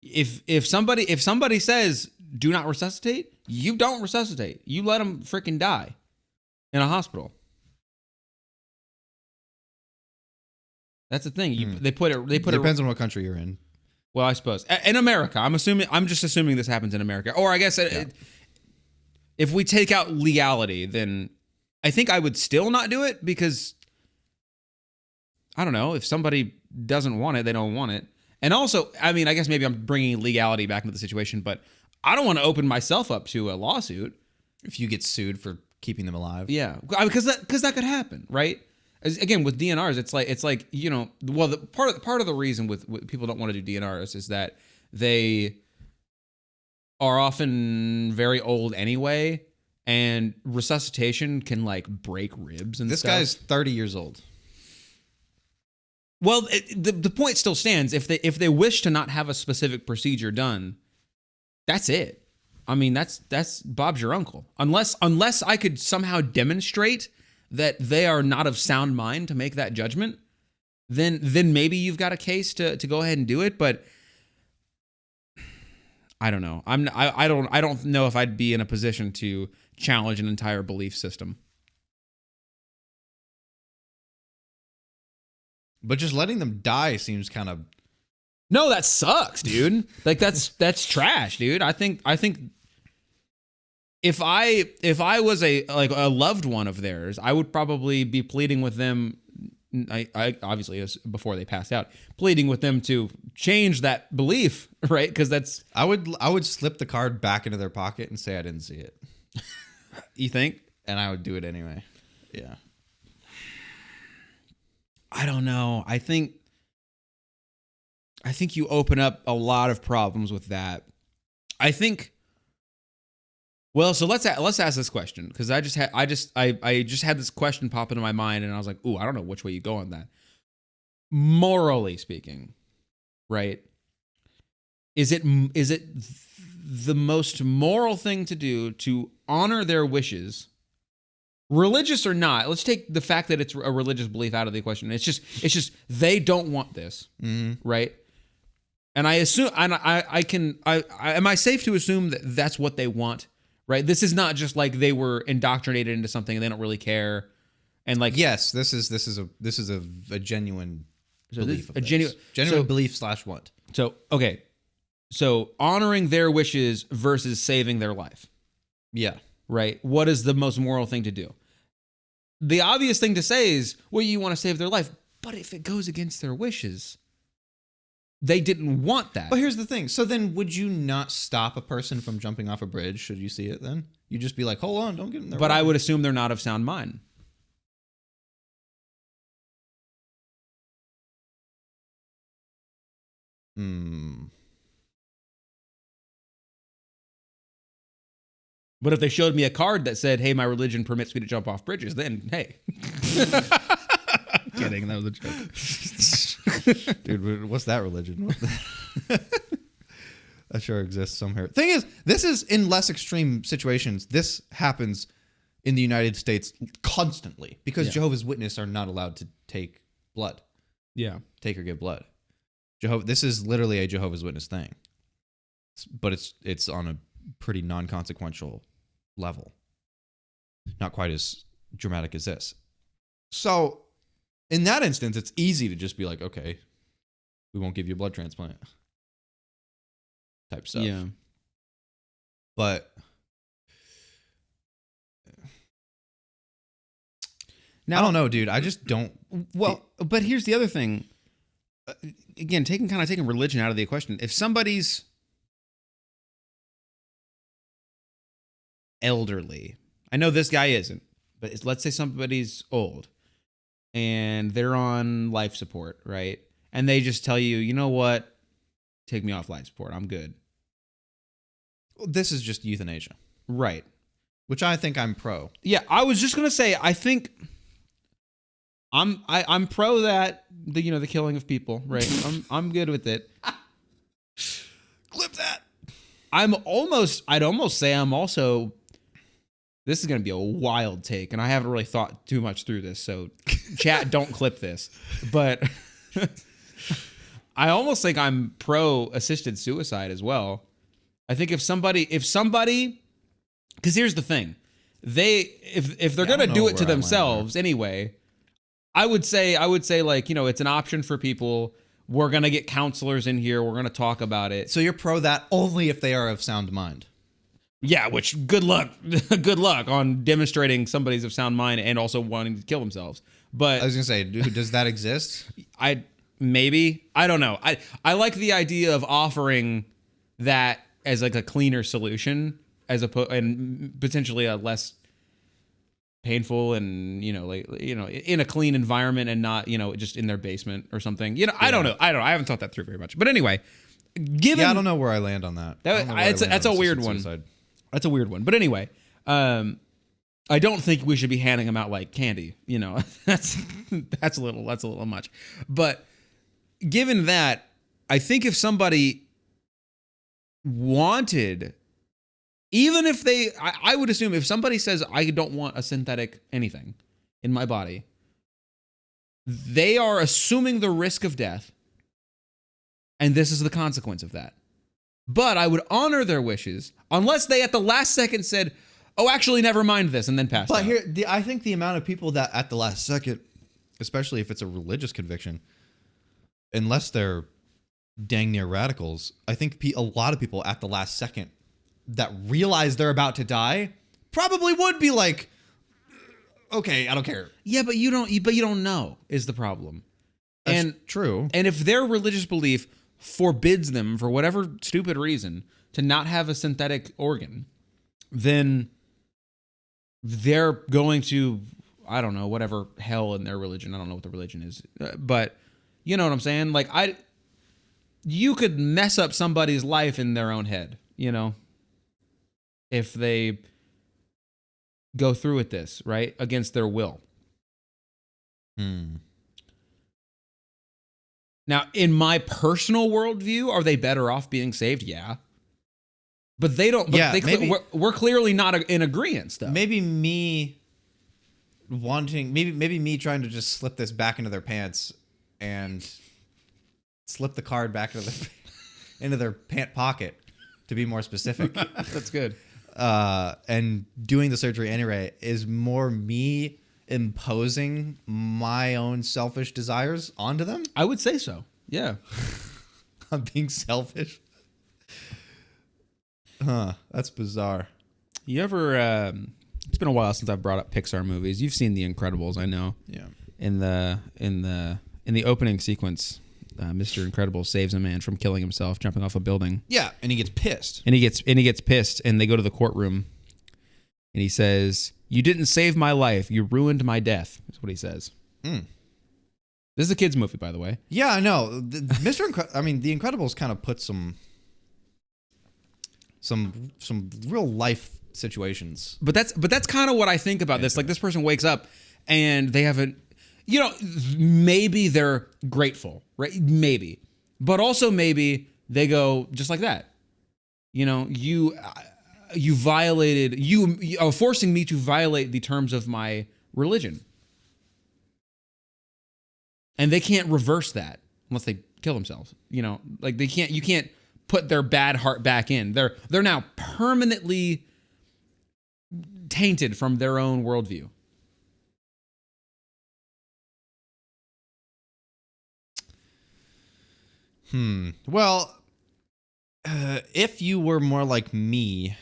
If somebody says do not resuscitate, you don't resuscitate. You let them freaking die in a hospital. That's the thing. They put it depends on what country you're in. Well, I suppose in America. I'm just assuming this happens in America. Or I guess if we take out legality, then I think I would still not do it because I don't know, if somebody doesn't want it, they don't want it. And also, I mean, I guess maybe I'm bringing legality back into the situation, but I don't want to open myself up to a lawsuit if you get sued for keeping them alive. Yeah, because that could happen, right? Again, with DNRs, it's like well, the part of the reason with people don't want to do DNRs is that they are often very old anyway, and resuscitation can like break ribs and this stuff. guy's 30 years old. Well, the point still stands. If they wish to not have a specific procedure done, that's it. I mean, that's Bob's your uncle. Unless I could somehow demonstrate that they are not of sound mind to make that judgment, then maybe you've got a case to go ahead and do it. But I don't know. I don't know if I'd be in a position to challenge an entire belief system. But just letting them die seems kind of... No, that sucks, dude. Like that's trash, dude. I think if I was a loved one of theirs, I would probably be pleading with them. I obviously, as before they passed out, pleading with them to change that belief, right? Because that's... I would slip the card back into their pocket and say I didn't see it. You think? And I would do it anyway. Yeah. I don't know. I think you open up a lot of problems with that. I think... Well, so let's ask this question, because I just had this question pop into my mind, and I was like, ooh, I don't know which way you go on that. Morally speaking, right? Is it the most moral thing to do to honor their wishes, religious or not? Let's take the fact that it's a religious belief out of the question. It's just they don't want this, right? And I assume, and am I safe to assume that that's what they want? Right. This is not just like they were indoctrinated into something and they don't really care. And like, yes, this is a genuine belief. A genuine belief / want. So, okay. So honoring their wishes versus saving their life. Yeah. Right. What is the most moral thing to do? The obvious thing to say is, well, you want to save their life. But if it goes against their wishes, they didn't want that. But here's the thing. So then would you not stop a person from jumping off a bridge should you see it then? You just be like, hold on, don't get in there. But I would assume they're not of sound mind. But if they showed me a card that said, hey, my religion permits me to jump off bridges, then hey. Kidding, that was a joke. Dude, what's that religion? That sure exists somewhere. Thing is, this is in less extreme situations. This happens in the United States constantly because Jehovah's Witnesses are not allowed to take blood. Yeah. Take or give blood. This is literally a Jehovah's Witness thing. But it's on a pretty non-consequential level. Not quite as dramatic as this. So, in that instance, it's easy to just be like, okay, we won't give you a blood transplant. Type stuff. Yeah. But now, I don't know, dude. I just don't. Well, but here's the other thing. Again, taking religion out of the equation. If somebody's elderly, I know this guy isn't, but let's say somebody's old and they're on life support, right? And they just tell you, you know what? Take me off life support. I'm good. This is just euthanasia. Right. Which I think I'm pro. Yeah, I was just going to say, I think I'm pro that, the killing of people, right? I'm good with it. Clip that. I'd almost say I'm also, this is going to be a wild take, and I haven't really thought too much through this, so chat, don't clip this. But I almost think I'm pro assisted suicide as well. I think if somebody, because here's the thing, if they're going to do it to themselves anyway, I would say like, it's an option for people. We're going to get counselors in here. We're going to talk about it. So you're pro that only if they are of sound mind. Yeah, which good luck. Good luck on demonstrating somebody's of sound mind and also wanting to kill themselves. But I was going to say, dude, does that exist? Maybe. I don't know. I like the idea of offering that as like a cleaner solution and potentially a less painful and, in a clean environment and not, just in their basement or something. I don't know. I haven't thought that through very much. But anyway, I don't know where I land on that. That's a weird one. Suicide. That's a weird one. But anyway, I don't think we should be handing them out like candy. That's a little much. But given that, I think if somebody wanted Even if I would assume if somebody says I don't want a synthetic anything in my body, they are assuming the risk of death, and this is the consequence of that. But I would honor their wishes unless they at the last second said, "Oh, actually, never mind this," and then passed out. But I think the amount of people that at the last second, especially if it's a religious conviction, unless they're dang near radicals, I think a lot of people at the last second that realize they're about to die probably would be like, okay, I don't care. Yeah, but you don't know is the problem. That's true. And if their religious belief forbids them for whatever stupid reason to not have a synthetic organ, then they're going to, I don't know, whatever hell in their religion. I don't know what the religion is, but you know what I'm saying? Like you could mess up somebody's life in their own head, you know, if they go through with this, right? Against their will. Now, in my personal worldview, are they better off being saved? Yeah. But they don't. But we're clearly not in agreement, though. Maybe me maybe me trying to just slip this back into their pants and slip the card back into their pant pocket, to be more specific. That's good. And doing the surgery anyway is more me imposing my own selfish desires onto them. I would say so. Yeah. I'm being selfish. That's bizarre. You ever it's been a while since I've brought up Pixar movies. You've seen The Incredibles, I know. Yeah. In the opening sequence, Mr. Incredible saves a man from killing himself, jumping off a building. Yeah, and he gets pissed. And he gets pissed, and they go to the courtroom, and he says, "You didn't save my life. You ruined my death." That's what he says. This is a kids' movie, by the way. Yeah, I know. The Incredibles kind of put some real life situations. But that's kind of what I think about this. Like, this person wakes up and they haven't, you know, maybe they're grateful, right? Maybe. But also maybe they go just like that. You know, you violated, you are forcing me to violate the terms of my religion. And they can't reverse that unless they kill themselves. You know, like you can't put their bad heart back in. They're now permanently tainted from their own worldview. Well, if you were more like me,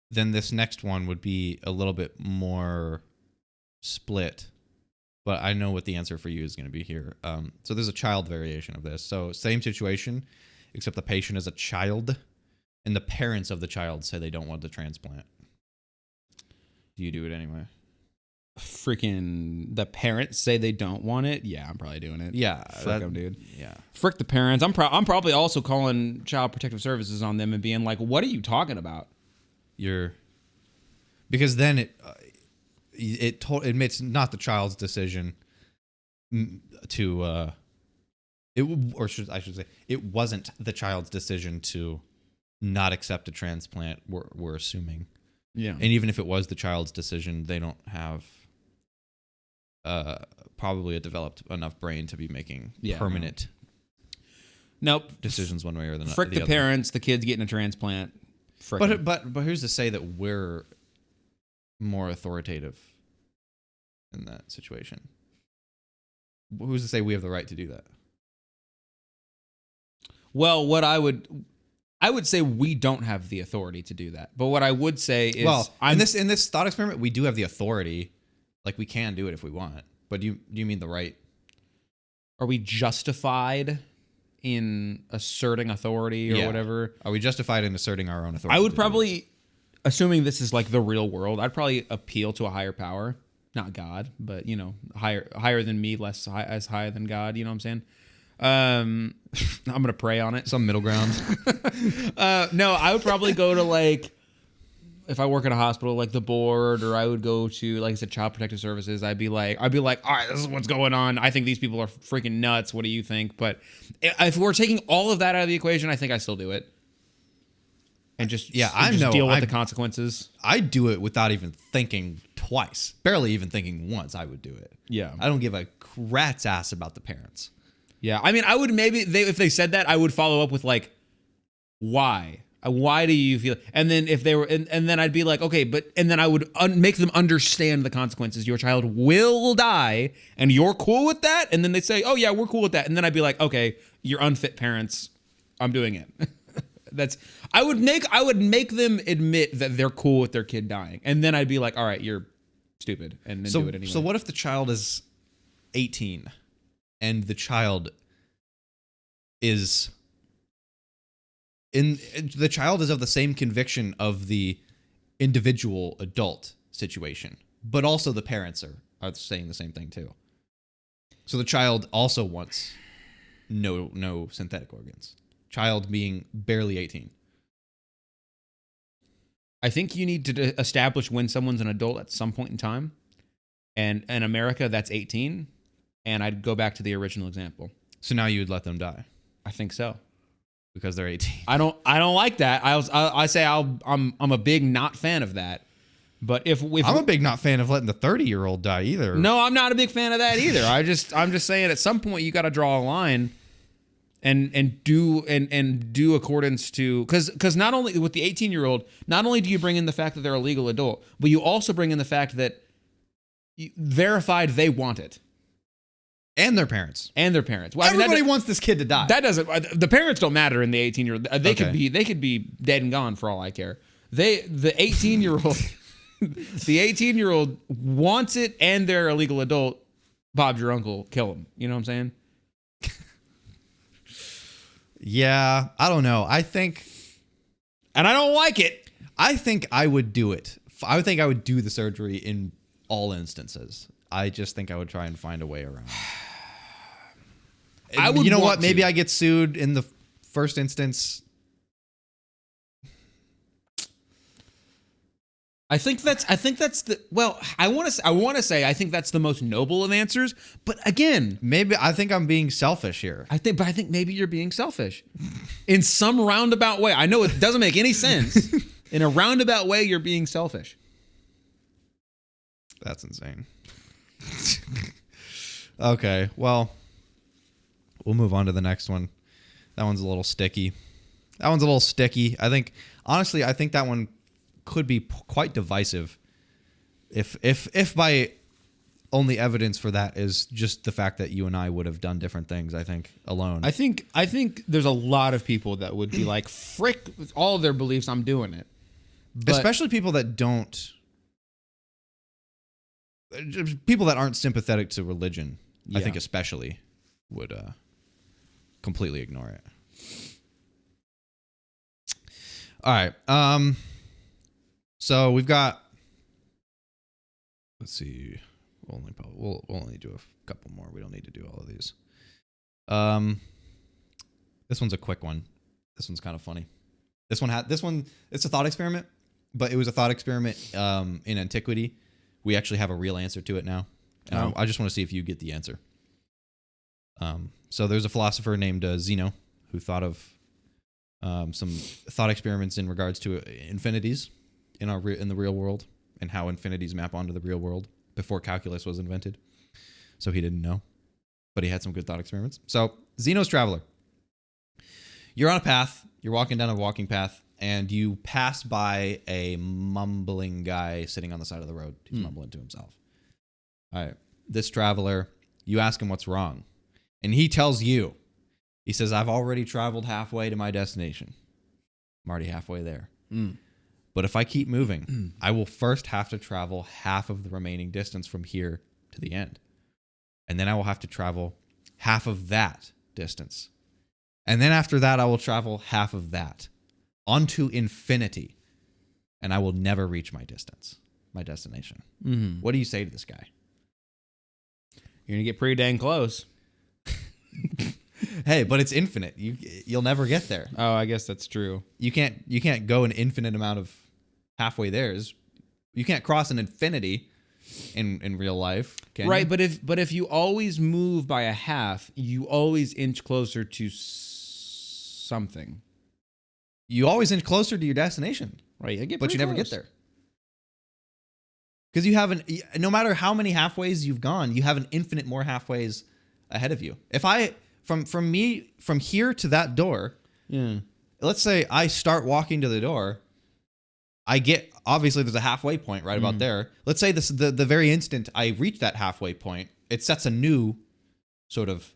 then this next one would be a little bit more split. But I know what the answer for you is going to be here. So there's a child variation of this. So same situation, except the patient is a child, and the parents of the child say they don't want the transplant. Do you do it anyway? Freaking the parents say they don't want it. Yeah, I'm probably doing it. Yeah, frick them, dude. Yeah, frick the parents. I'm probably also calling Child Protective Services on them and being like, "What are you talking about?" Because then it admits not the child's decision to I should say it wasn't the child's decision to not accept a transplant. We're assuming. Yeah, and even if it was the child's decision, they don't have probably a developed enough brain to be making permanent decisions one way or the other. Frick the parents, the kid's getting a transplant. But who's to say that we're more authoritative in that situation? Who's to say we have the right to do that? Well, I would say we don't have the authority to do that. But what I would say is, in this thought experiment, we do have the authority. Like, we can do it if we want. But do you mean the right? Are we justified in asserting authority or whatever? Are we justified in asserting our own authority? I would probably, assuming this is like the real world, I'd probably appeal to a higher power. Not God, but, you know, higher than me, less as high than God. You know what I'm saying? I'm going to pray on it. Some middle ground. No, I would probably go to, like, if I work at a hospital, like the board, or I would go to, like I said, Child Protective Services. I'd be like, all right, this is what's going on. I think these people are freaking nuts. What do you think? But if we're taking all of that out of the equation, I think I still do it. and just deal with the consequences. I'd do it without even thinking twice. Barely even thinking once. I would do it. Yeah. I don't give a rat's ass about the parents. Yeah. I mean, I would if they said that, I would follow up with like, why? Why do you feel? And then if they were, and then I'd be like, okay, and then I would make them understand the consequences. Your child will die, and you're cool with that. And then they say, oh yeah, we're cool with that. And then I'd be like, okay, you're unfit parents. I'm doing it. I would make them admit that they're cool with their kid dying, and then I'd be like, all right, you're stupid, and then do it anyway. So what if the child is 18, and the child is of the same conviction of the individual adult situation, but also the parents are saying the same thing too. So the child also wants no synthetic organs. Child being barely 18. I think you need to establish when someone's an adult at some point in time. And in America, that's 18. And I'd go back to the original example. So now you would let them die I think so. because they're 18. I don't like that. I say I'm a big not fan of that. But if I'm a big not fan of letting the 30-year-old die either. No, I'm not a big fan of that either. I'm just saying at some point you got to draw a line and do accordance to, because not only with the 18-year-old, not only do you bring in the fact that they're a legal adult, but you also bring in the fact that verified they want it. And their parents. Well, Everybody wants this kid to die. That doesn't. The parents don't matter in the 18-year-old. They could be dead and gone for all I care. The 18-year-old, the 18-year-old wants it, and they're a legal adult. Bob's your uncle. Kill him. You know what I'm saying? Yeah, I don't know. And I don't like it. I think I would do it. I would think I would do the surgery in all instances. I just think I would try and find a way around. You know what? Maybe I get sued in the first instance. I think that's the, well, I want to say I think that's the most noble of answers, but again, Maybe I think I'm being selfish here. I think maybe you're being selfish in some roundabout way. I know it doesn't make any sense. In a roundabout way, you're being selfish. That's insane. Okay, well, we'll move on to the next one. That one's a little sticky. I think, honestly, that one could be quite divisive. If by only evidence for that is just the fact that you and I would have done different things, I think alone. I think there's a lot of people that would be like, frick with all of their beliefs, I'm doing it. But especially people that aren't sympathetic to religion. Yeah. I think especially would completely ignore it. All right. So we've got, let's see, we'll only do a couple more. We don't need to do all of these. This one's a quick one. This one's kind of funny. This one, it's a thought experiment, but it was a thought experiment in antiquity. We actually have a real answer to it now. And I just want to see if you get the answer. So there's a philosopher named Xeno who thought of some thought experiments in regards to infinities in the real world and how infinities map onto the real world before calculus was invented. So he didn't know, but he had some good thought experiments. So Xeno's Traveler. You're on a path. You're walking down a walking path, and you pass by a mumbling guy sitting on the side of the road. He's mumbling to himself. All right. This traveler, you ask him what's wrong, and he tells you. He says, I've already traveled halfway to my destination. I'm already halfway there. But if I keep moving, I will first have to travel half of the remaining distance from here to the end. And then I will have to travel half of that distance. And then after that, I will travel half of that onto infinity. And I will never reach my destination. What do you say to this guy? You're going to get pretty dang close. Hey, but it's infinite. You'll never get there. Oh, I guess that's true. You can't go an infinite amount of halfway there's. You can't cross an infinity in real life, can right, you? but if you always move by a half, you always inch closer to something. you always inch closer to your destination, Right. You get but you never get there. Because you have no matter how many halfways you've gone, you have an infinite more halfways ahead of you. If I, from here to that door, Yeah. let's say I start walking to the door, obviously there's a halfway point right about there. Let's say the very instant I reach that halfway point, it sets a new sort of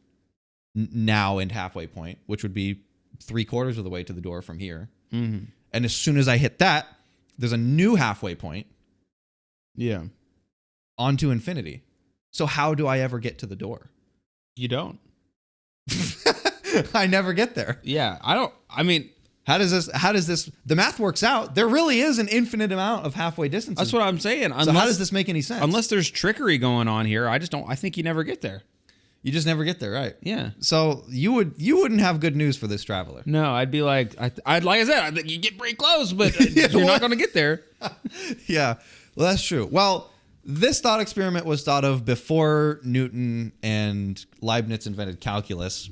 now and halfway point, which would be 3/4 of the way to the door from here. Mm-hmm. And as soon as I hit that, there's a new halfway point. Yeah. Onto infinity. So how do I ever get to the door? You don't. I never get there. Yeah. I mean, how does this, the math works out. There really is an infinite amount of halfway distances. that's what I'm saying. So how does this make any sense? Unless there's trickery going on here, I think you never get there. You just never get there, right? Yeah. So you wouldn't have good news for this traveler. No, I'd be like, like I said, I think you get pretty close, but Yeah, you're not going to get there. Yeah. Well, that's true. Well, this thought experiment was thought of before Newton and Leibniz invented calculus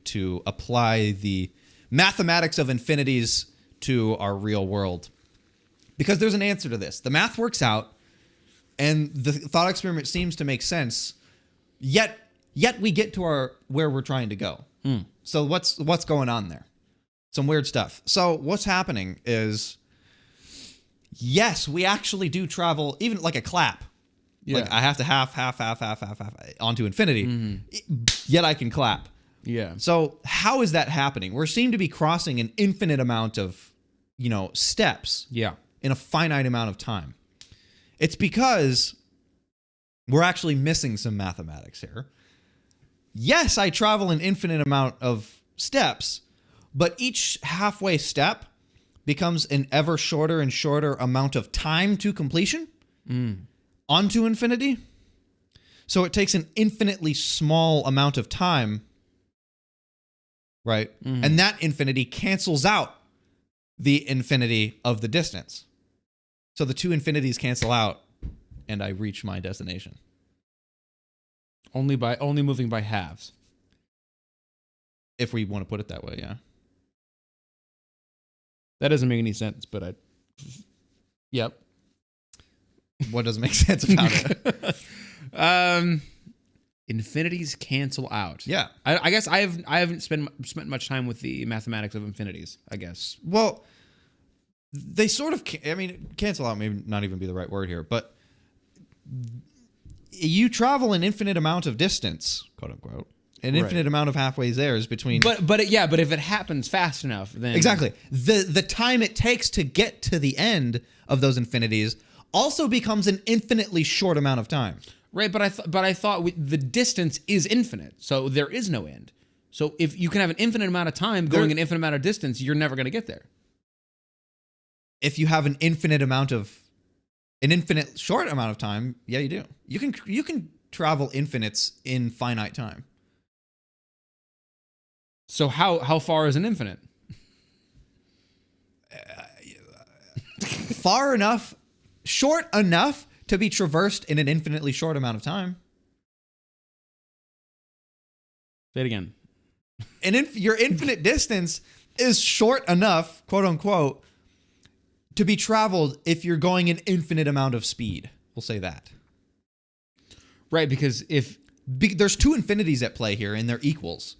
to apply the mathematics of infinities to our real world. Because there's an answer to this. The math works out, and the thought experiment seems to make sense, yet we get to where we're trying to go. So what's going on there? Some weird stuff. So what's happening is, yes, we actually do travel, even like a clap. Yeah. Like I have to half onto infinity, yet I can clap. Yeah. So how is that happening? We seem to be crossing an infinite amount of, steps. Yeah. In a finite amount of time. It's because we're actually missing some mathematics here. Yes, I travel an infinite amount of steps, but each halfway step becomes an ever shorter and shorter amount of time to completion onto infinity. So it takes an infinitely small amount of time, right? And that infinity cancels out the infinity of the distance. So the two infinities cancel out, and I reach my destination. Only moving by halves. If we want to put it that way, yeah. That doesn't make any sense, but yep. What doesn't make sense about it? Infinities cancel out. Yeah. I guess I haven't spent much time with the mathematics of infinities, I guess. Well, they sort of, cancel out may not even be the right word here, but you travel an infinite amount of distance, quote unquote. An infinite amount of halfways there is between. But if it happens fast enough, then exactly the time it takes to get to the end of those infinities also becomes an infinitely short amount of time. Right, but I thought the distance is infinite, so there is no end. So if you can have an infinite amount of time going an infinite amount of distance, you're never going to get there. If you have an infinite short amount of time, yeah, you do. You can travel infinites in finite time. So how far is an infinite? Far enough, short enough to be traversed in an infinitely short amount of time. Say it again. Your infinite distance is short enough, quote unquote, to be traveled if you're going an infinite amount of speed. We'll say that. Right, because there's two infinities at play here, and they're equals.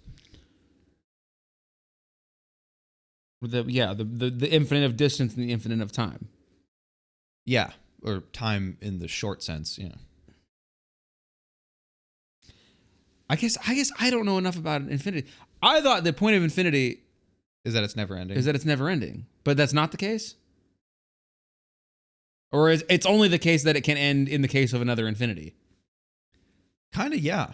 The infinite of distance and the infinite of time. Yeah, or time in the short sense, yeah. I guess I don't know enough about infinity. I thought the point of infinity is that it's never ending. But that's not the case? Or it's only the case that it can end in the case of another infinity? Kind of, yeah.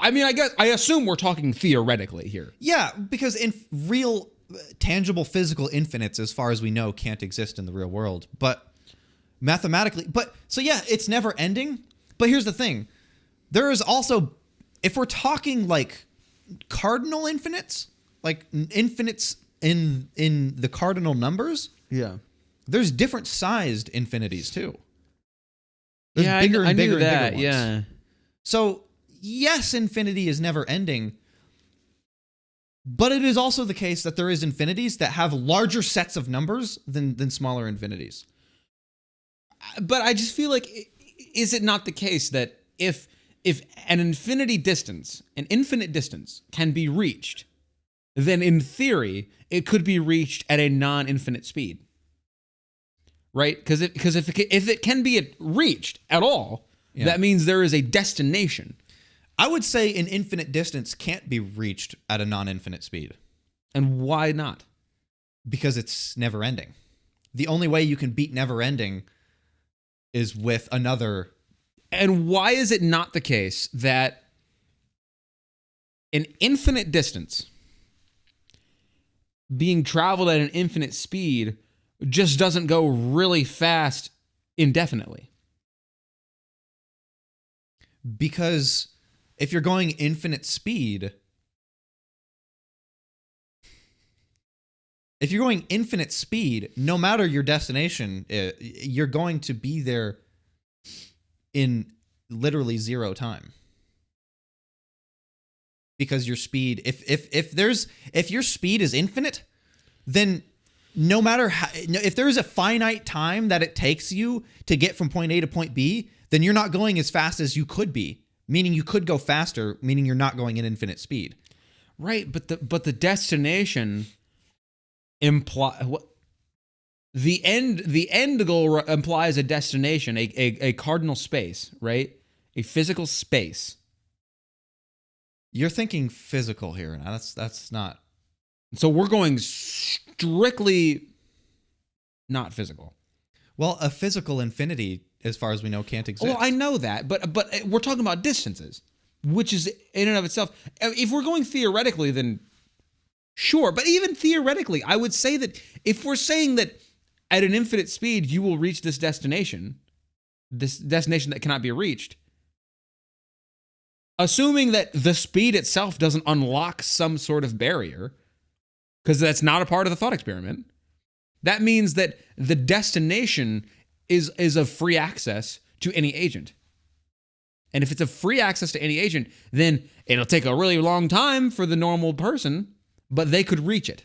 I assume we're talking theoretically here. Yeah, because in real, tangible, physical infinites, as far as we know, can't exist in the real world. But mathematically, it's never ending. But here's the thing. There is also, if we're talking like cardinal infinites, like infinites in the cardinal numbers, yeah, there's different sized infinities too. There's bigger and bigger ones. Yeah. So yes, infinity is never ending, But it is also the case that there is infinities that have larger sets of numbers than smaller infinities. But I just feel like, is it not the case that if an infinite distance can be reached, then in theory it could be reached at a non-infinite speed, right? Because if it can be reached at all, that means there is a destination. I would say an infinite distance can't be reached at a non-infinite speed. And why not? Because it's never ending. The only way you can beat never ending is with another. And why is it not the case that an infinite distance being traveled at an infinite speed just doesn't go really fast indefinitely? Because if you're going infinite speed, no matter your destination, you're going to be there in literally zero time. Because your speed, if your speed is infinite, then no matter how, if there is a finite time that it takes you to get from point A to point B, then you're not going as fast as you could be. Meaning you could go faster, meaning you're not going at infinite speed. Right, but the destination the end goal implies a destination, a cardinal space, right? A physical space. You're thinking physical here. Now that's not. So we're going strictly not physical. Well, a physical infinity, as far as we know, can't exist. Well, I know that, but we're talking about distances, which is in and of itself. If we're going theoretically, then sure. But even theoretically, I would say that if we're saying that at an infinite speed you will reach this destination that cannot be reached, assuming that the speed itself doesn't unlock some sort of barrier, because that's not a part of the thought experiment, that means that the destination is of free access to any agent. And if it's a free access to any agent, then it'll take a really long time for the normal person, but they could reach it.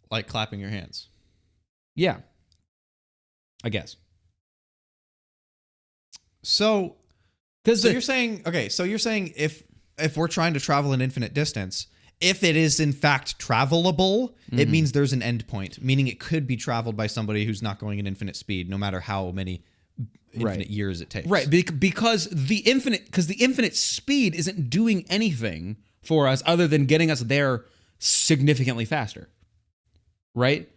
Like clapping your hands. Yeah. I guess. So you're saying if we're trying to travel an infinite distance, if it is in fact travelable, it means there's an endpoint, meaning it could be traveled by somebody who's not going at infinite speed, no matter how many infinite years it takes. Right, because the infinite speed isn't doing anything for us other than getting us there significantly faster. Right?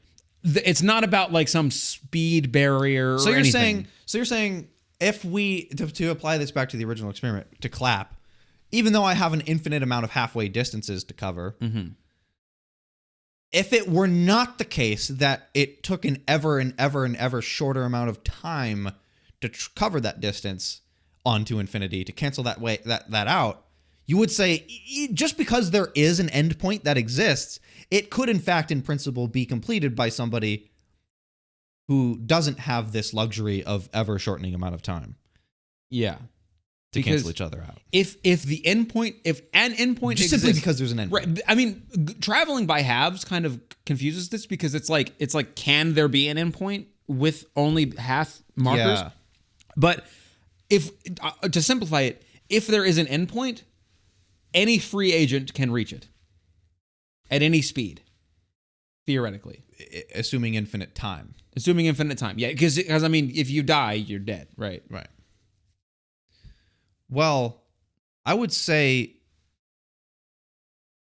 It's not about like some speed barrier or anything. So you're saying if we to apply this back to the original experiment, to clap, even though I have an infinite amount of halfway distances to cover, if it were not the case that it took an ever and ever and ever shorter amount of time to cover that distance onto infinity, to cancel that out, you would say just because there is an endpoint that exists, it could in fact in principle be completed by somebody who doesn't have this luxury of ever shortening amount of time. Yeah. To cancel each other out. If an endpoint just exists, simply because there's an endpoint. Right. I mean, traveling by halves kind of confuses this, because it's like can there be an endpoint with only half markers? Yeah. But if to simplify it, if there is an endpoint, any free agent can reach it at any speed, theoretically. Assuming infinite time. Yeah, because I mean, if you die, you're dead, right? Right. Well, I would say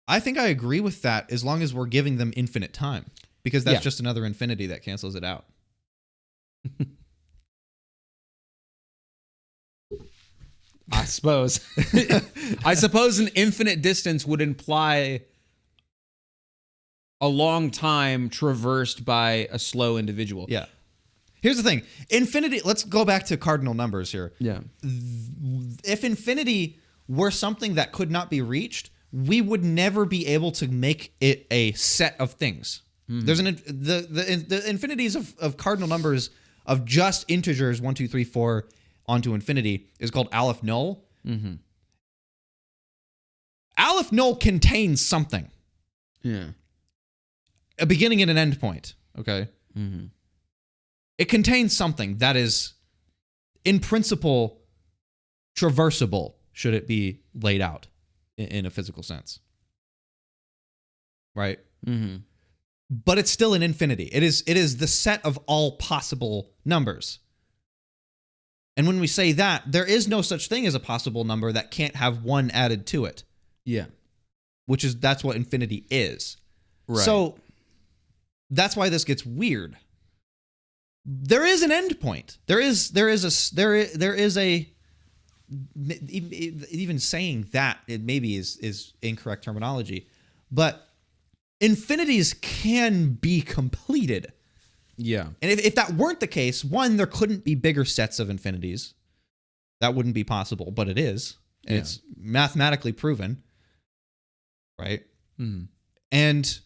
I think I agree with that as long as we're giving them infinite time, because that's just another infinity that cancels it out. I suppose. I suppose an infinite distance would imply a long time traversed by a slow individual. Yeah. Here's the thing. Infinity, let's go back to cardinal numbers here. Yeah. If infinity were something that could not be reached, we would never be able to make it a set of things. There's the infinities of cardinal numbers of just integers 1, 2, 3, 4 onto infinity is called Aleph null. Aleph Null contains something. Yeah. A beginning and an end point. Okay. Mm-hmm. It contains something that is, in principle, traversable, should it be laid out in a physical sense. Right? Mm-hmm. But it's still an infinity. It is the set of all possible numbers. And when we say that, there is no such thing as a possible number that can't have one added to it. Yeah. That's what infinity is. Right. So that's why this gets weird. There is an end point. There is a even saying that it maybe is incorrect terminology, but infinities can be completed. Yeah. And if that weren't the case, one, there couldn't be bigger sets of infinities. That wouldn't be possible, but it is. And it's mathematically proven. Right? Mm-hmm. And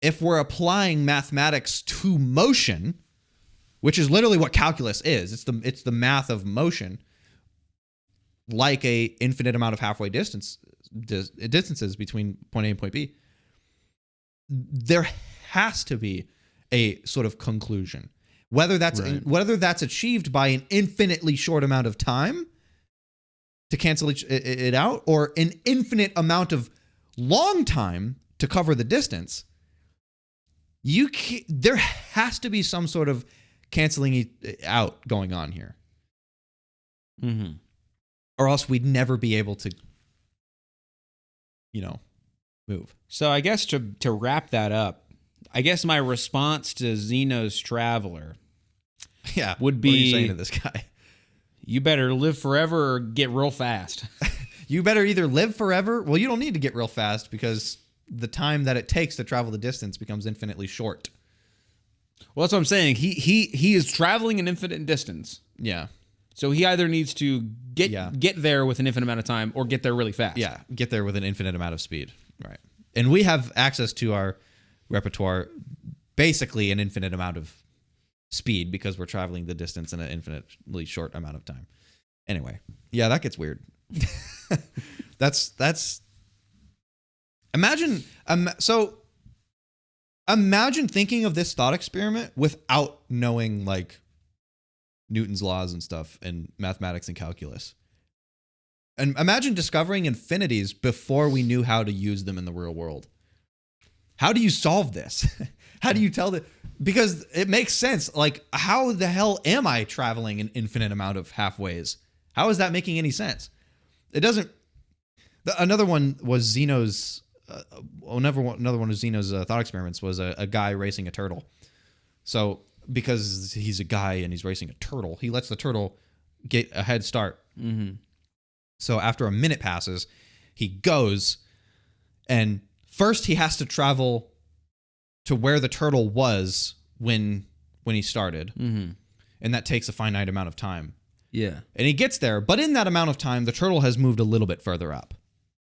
if we're applying mathematics to motion, which is literally what calculus is, it's the math of motion, like a infinite amount of halfway distances between point A and point B, there has to be a sort of conclusion. Whether that's achieved by an infinitely short amount of time to cancel it out, or an infinite amount of long time to cover the distance, there has to be some sort of canceling out going on here. Mm-hmm. Or else we'd never be able to, move. So I guess to wrap that up, I guess my response to Xeno's Traveler would be, what are you saying to this guy? You better live forever or get real fast. You better either live forever. Well, you don't need to get real fast because the time that it takes to travel the distance becomes infinitely short. Well, that's what I'm saying. He is traveling an infinite distance. Yeah. So he either needs to get there with an infinite amount of time or get there really fast. Yeah, get there with an infinite amount of speed. Right. And we have access to our repertoire basically an infinite amount of speed because we're traveling the distance in an infinitely short amount of time. Anyway, yeah, that gets weird. That's imagine thinking of this thought experiment without knowing like Newton's laws and stuff and mathematics and calculus. And imagine discovering infinities before we knew how to use them in the real world. How do you solve this? How do you tell that? Because it makes sense. Like, how the hell am I traveling an infinite amount of halfways? How is that making any sense? It doesn't. Another one was Xeno's. Another one of Xeno's thought experiments was a guy racing a turtle. So because he's a guy and he's racing a turtle, he lets the turtle get a head start. Mm-hmm. So after a minute passes, he goes, and first he has to travel to where the turtle was when he started. Mm-hmm. And that takes a finite amount of time. Yeah. And he gets there, but in that amount of time, the turtle has moved a little bit further up.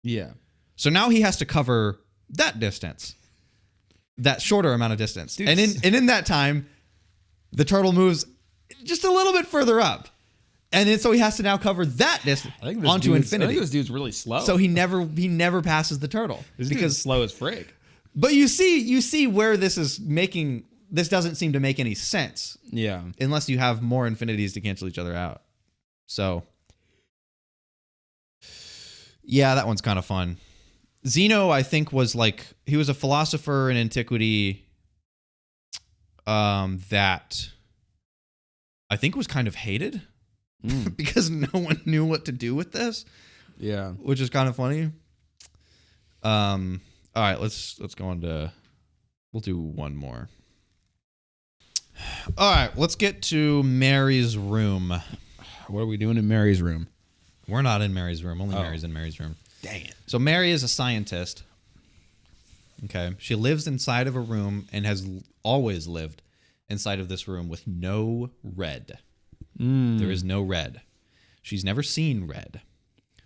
Yeah. So now he has to cover that distance, that shorter amount of distance. Dude, and in that time, the turtle moves just a little bit further up. And then so he has to now cover that distance onto infinity. I think this dude's really slow. So he never passes the turtle. This dude's slow as frig. But you see where this doesn't seem to make any sense. Yeah. Unless you have more infinities to cancel each other out. So yeah, that one's kind of fun. Xeno, I think, he was a philosopher in antiquity that I think was kind of hated because no one knew what to do with this. Yeah. Which is kind of funny. All right, let's go on to, we'll do one more. All right, let's get to Mary's room. What are we doing in Mary's room? We're not in Mary's room. Only Mary's in Mary's room. Dang it. So Mary is a scientist. Okay. She lives inside of a room and has always lived inside of this room with no red. There is no red. She's never seen red.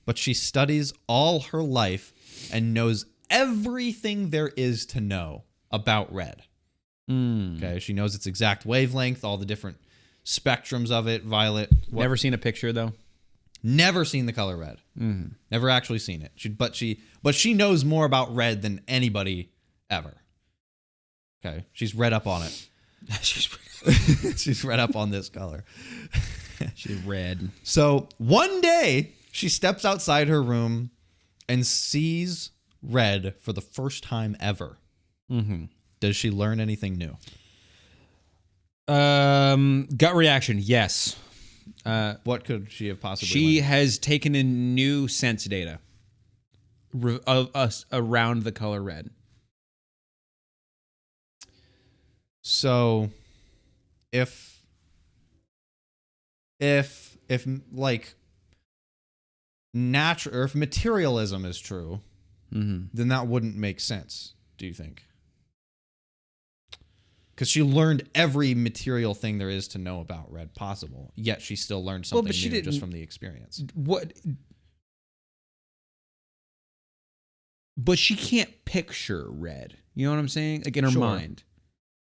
But she studies all her life and knows everything there is to know about red. Okay. She knows its exact wavelength, all the different spectrums of it, violet. Never seen a picture, though? Never seen the color red. Mm-hmm. Never actually seen it. But she knows more about red than anybody ever. Okay, she's read up on it. She's read up on this color. She's red. So one day she steps outside her room and sees red for the first time ever. Mm-hmm. Does she learn anything new? Gut reaction, yes. What could she have possibly She learned? has taken in new sense data of us around the color red. So if like natural, or if materialism is true, then that wouldn't make sense, do you think? Because she learned every material thing there is to know about red possible, yet she still learned something new just from the experience. What? But she can't picture red. You know what I'm saying? Like in her mind.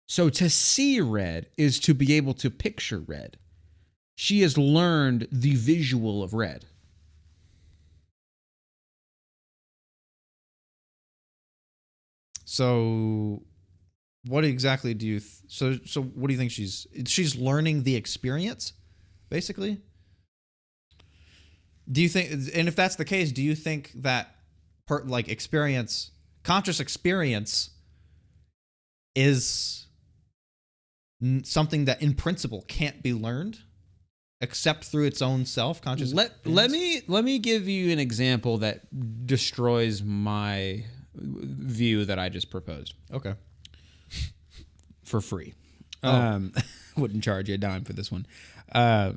So to see red is to be able to picture red. She has learned the visual of red. So what exactly do you so what do you think she's learning the experience, basically? Do you think, and if that's the case, do you think that conscious experience is something that in principle can't be learned except through its own self-conscious Let me give you an example that destroys my view that I just proposed. Okay. For free. Oh. Wouldn't charge you a dime for this one. I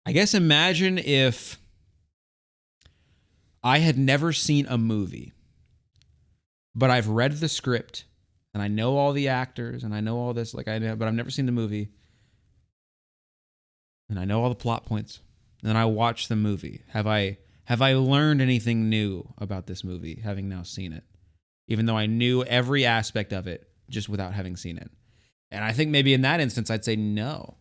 guess imagine if I had never seen a movie, but I've read the script and I know all the actors and I know all this, but I've never seen the movie. And I know all the plot points. And then I watch the movie. Have I learned anything new about this movie, having now seen it? Even though I knew every aspect of it just without having seen it. And I think maybe in that instance, I'd say no.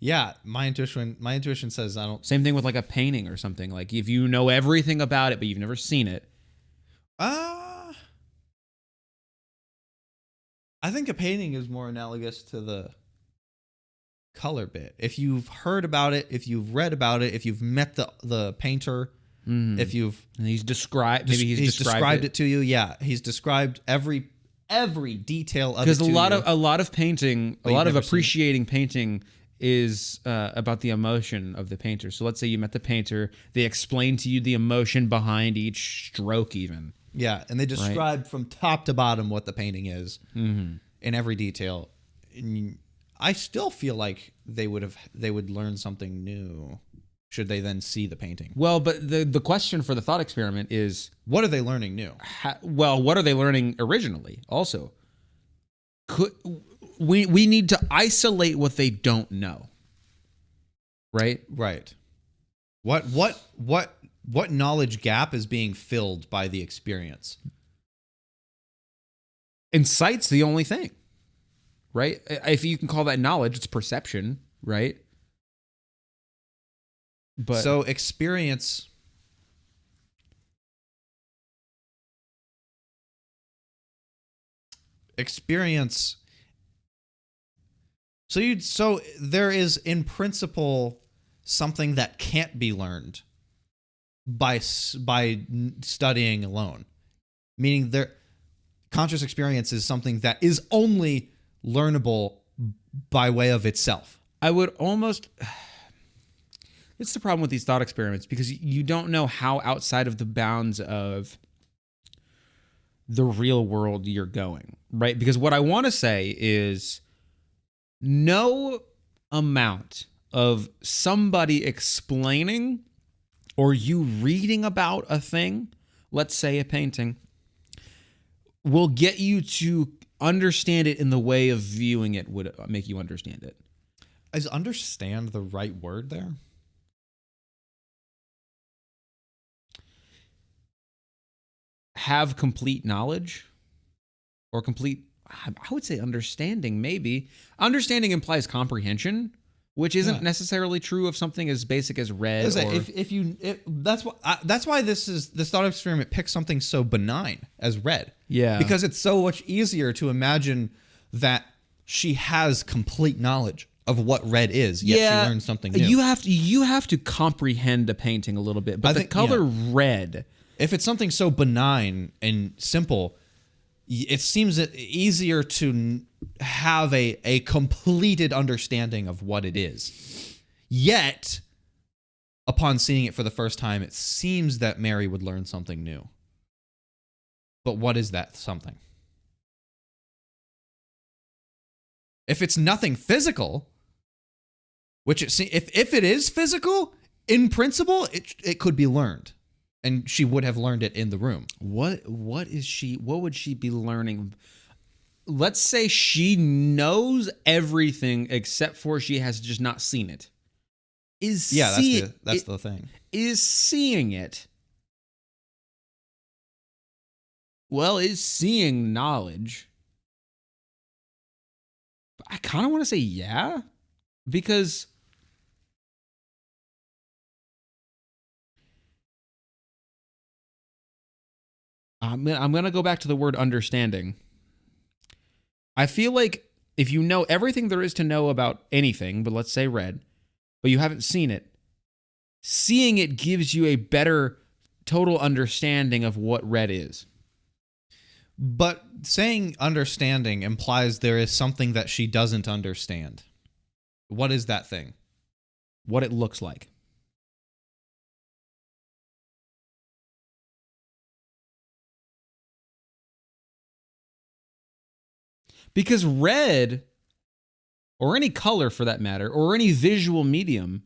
Yeah, my intuition says I don't. Same thing with like a painting or something. Like if you know everything about it, but you've never seen it. I think a painting is more analogous to the color bit. If you've heard about it, if you've read about it, if you've met the painter, if you've and he's described it to you, yeah, he's described every detail of it. Because a lot of painting, a lot of appreciating painting is about the emotion of the painter. So let's say you met the painter, they explain to you the emotion behind each stroke, even. Yeah, and they describe from top to bottom what the painting is in every detail. And I still feel like they would learn something new should they then see the painting. Well, but the question for the thought experiment is, what are they learning new? What are they learning originally? Also, we need to isolate what they don't know. Right? Right. What knowledge gap is being filled by the experience? And sight's the only thing. Right? If you can call that knowledge, it's perception, right? But so experience so there is in principle something that can't be learned by studying alone, meaning conscious experience is something that is only learnable by way of itself. I would almost... It's the problem with these thought experiments, because you don't know how outside of the bounds of the real world you're going, right? Because what I want to say is no amount of somebody explaining or you reading about a thing, let's say a painting, will get you to understand it in the way of viewing it would make you understand it. Is understand the right word there? Have complete knowledge or complete, I would say understanding, maybe. Understanding implies comprehension, which isn't Yeah. necessarily true of something as basic as red. That's why this thought experiment picks something so benign as red. Yeah. Because it's so much easier to imagine that she has complete knowledge of what red is, yet she learns something new. You have to comprehend a painting a little bit, but the color red. If it's something so benign and simple, it seems easier to have a completed understanding of what it is. Yet, upon seeing it for the first time, it seems that Mary would learn something new. But what is that something? If it's nothing physical, which if it is physical, in principle, it could be learned. And she would have learned it in the room. What would she be learning? Let's say she knows everything except for she has just not seen it. That's the thing. Is seeing it? Well, is seeing knowledge? I kind of want to say yeah, because I'm gonna go back to the word understanding. I feel like if you know everything there is to know about anything, but let's say red, but you haven't seen it, seeing it gives you a better total understanding of what red is. But saying understanding implies there is something that she doesn't understand. What is that thing? What it looks like. Because red, or any color for that matter, or any visual medium,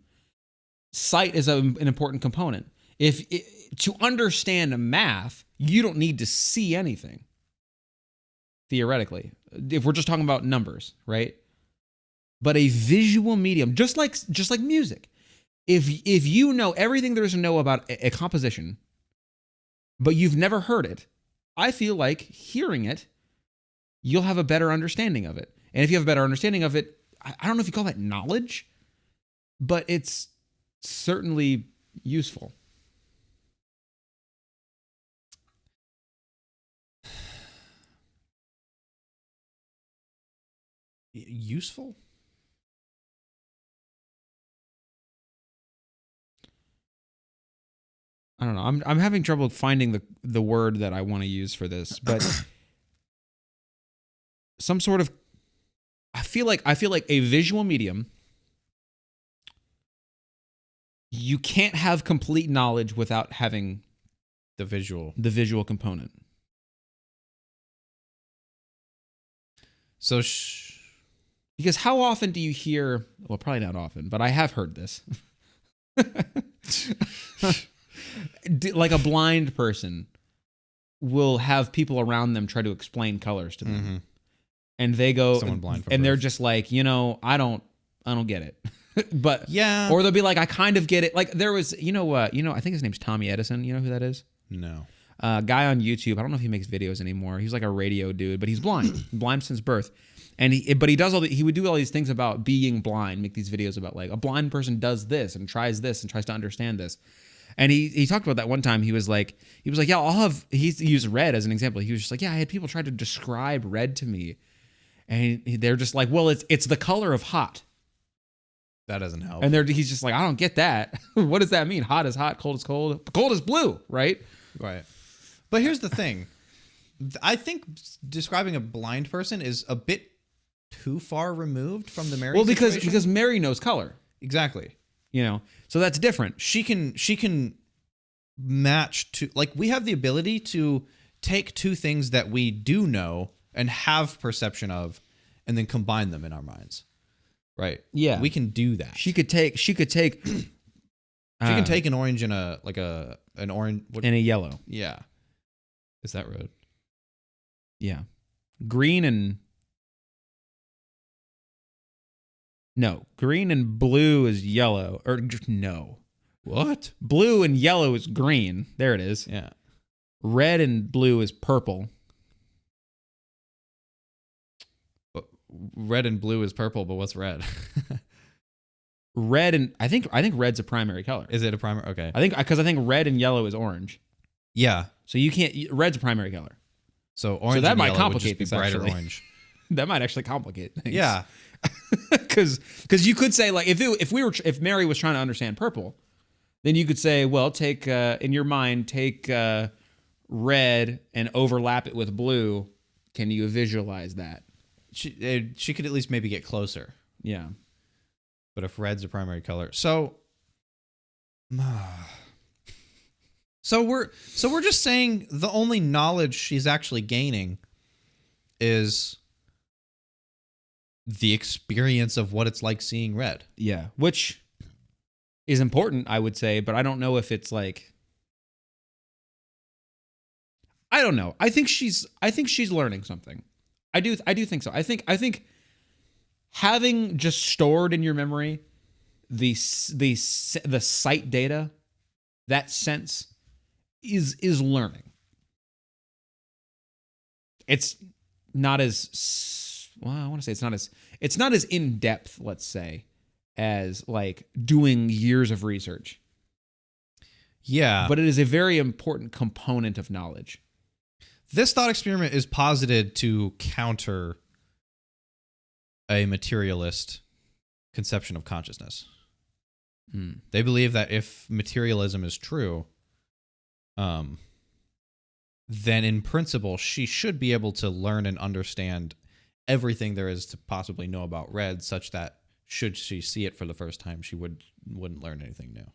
sight is an important component. To understand math, you don't need to see anything. Theoretically, if we're just talking about numbers, right? But a visual medium, just like music, if you know everything there is to know about a composition, but you've never heard it, I feel like hearing it, you'll have a better understanding of it. And if you have a better understanding of it, I don't know if you call that knowledge, but it's certainly useful. Useful? I don't know. I'm having trouble finding the word that I want to use for this, but some sort of I feel like a visual medium, you can't have complete knowledge without having the visual component. So because how often do you hear, well, probably not often, but I have heard this. Like a blind person will have people around them try to explain colors to them. Mm-hmm. And they go, someone blind from and birth. They're just like, I don't get it. But yeah, or they'll be like, I kind of get it. Like there was, I think his name's Tommy Edison. You know who that is? No. Guy on YouTube. I don't know if he makes videos anymore. He's like a radio dude, but he's blind since birth. And he would do all these things about being blind, make these videos about like a blind person does this and tries to understand this. And he talked about that one time. He was like, yeah, he used red as an example. He was just like, yeah, I had people try to describe red to me. And they're just like, well, it's the color of hot. That doesn't help. And he's just like, I don't get that. What does that mean? Hot is hot, cold is cold. Cold is blue, right? Right. But here's the thing. I think describing a blind person is a bit too far removed from the Mary situation. because Mary knows color. Exactly. So that's different. She can match to, like, we have the ability to take two things that we do know and have perception of and then combine them in our minds. Right. Yeah. We can do that. She could take She can take an orange and an orange and a yellow. Yeah. Is that road? Yeah. Green and blue is yellow. Or no. What? Blue and yellow is green. There it is. Yeah. Red and blue is purple. Red and blue is purple, but what's red? red and I think red's a primary color. Is it a primary? Okay. I think red and yellow is orange. Yeah. So you can't. Red's a primary color. So orange. that and might yellow complicate would just be this, brighter actually. orange. That might actually complicate things. Yeah. Because you could say, like, if Mary was trying to understand purple, then you could say, well, take in your mind, take red and overlap it with blue. Can you visualize that? She could at least maybe get closer. Yeah. But if red's a primary color, so we're just saying the only knowledge she's actually gaining is the experience of what it's like seeing red. Yeah, which is important, I would say, but I don't know if it's like, I don't know. I think she's learning something. I do think so. I think having just stored in your memory the sight data, that sense is learning. It's not as, well, I want to say it's not as in depth, let's say, as like doing years of research. Yeah. But it is a very important component of knowledge. This thought experiment is posited to counter a materialist conception of consciousness. They believe that if materialism is true, then in principle, she should be able to learn and understand everything there is to possibly know about red, such that should she see it for the first time, she wouldn't learn anything new.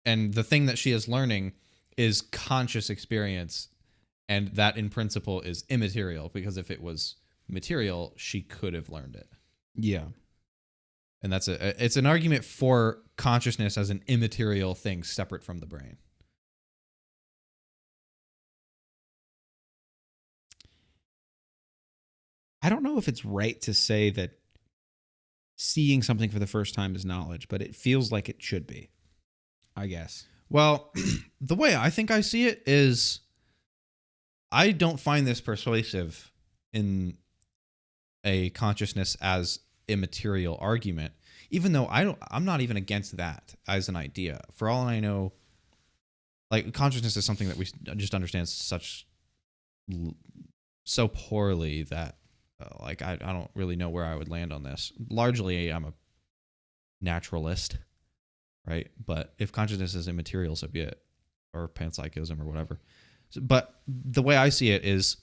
And the thing that she is learning is conscious experience, and that in principle is immaterial, because if it was material, she could have learned it. Yeah. And it's an argument for consciousness as an immaterial thing separate from the brain. I don't know if it's right to say that seeing something for the first time is knowledge, but it feels like it should be, I guess. Well, the way I think I see it is, I don't find this persuasive in a consciousness as immaterial argument, even though I'm not even against that as an idea. For all I know, like, consciousness is something that we just understand so poorly that like I don't really know where I would land on this. Largely, I'm a naturalist, right? But if consciousness is immaterial, so be it, or panpsychism or whatever. But the way I see it is,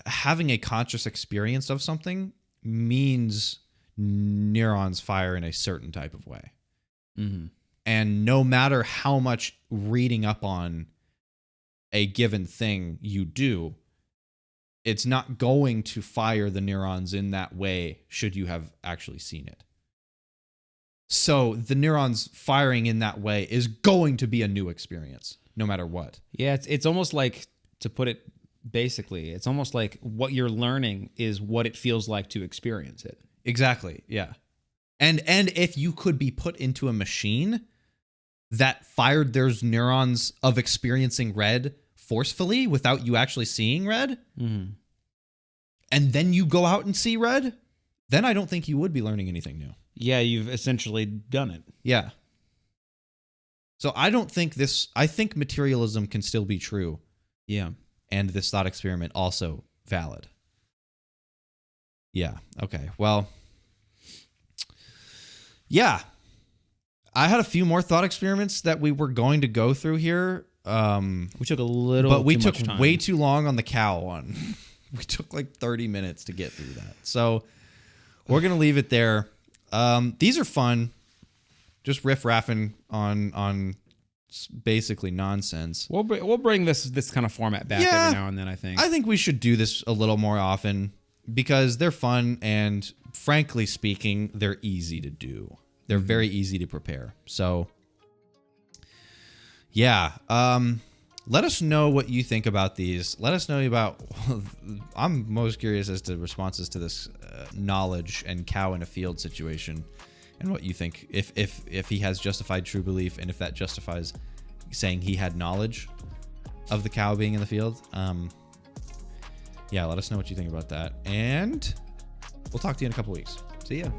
having a conscious experience of something means neurons fire in a certain type of way. Mm-hmm. And no matter how much reading up on a given thing you do, it's not going to fire the neurons in that way should you have actually seen it. So the neurons firing in that way is going to be a new experience, no matter what. Yeah, it's almost like, to put it basically, it's almost like what you're learning is what it feels like to experience it. Exactly, yeah. And if you could be put into a machine that fired those neurons of experiencing red forcefully without you actually seeing red, mm-hmm. and then you go out and see red, then I don't think you would be learning anything new. Yeah, you've essentially done it. Yeah. So I think materialism can still be true. Yeah. And this thought experiment also valid. Yeah. Okay. Well, yeah. I had a few more thought experiments that we were going to go through here. We took a little, but we too took much time. way too long on the cow one. We took like 30 minutes to get through that. So we're going to leave it there. These are fun. Just riff-raffing on basically nonsense. We'll bring this kind of format back every now and then, I think. I think we should do this a little more often because they're fun, and frankly speaking, they're easy to do. They're very easy to prepare. So yeah, let us know what you think about these. Let us know about, I'm most curious as to responses to this knowledge and cow in a field situation, and what you think, if he has justified true belief, and if that justifies saying he had knowledge of the cow being in the field. Yeah, let us know what you think about that, and we'll talk to you in a couple weeks. See ya.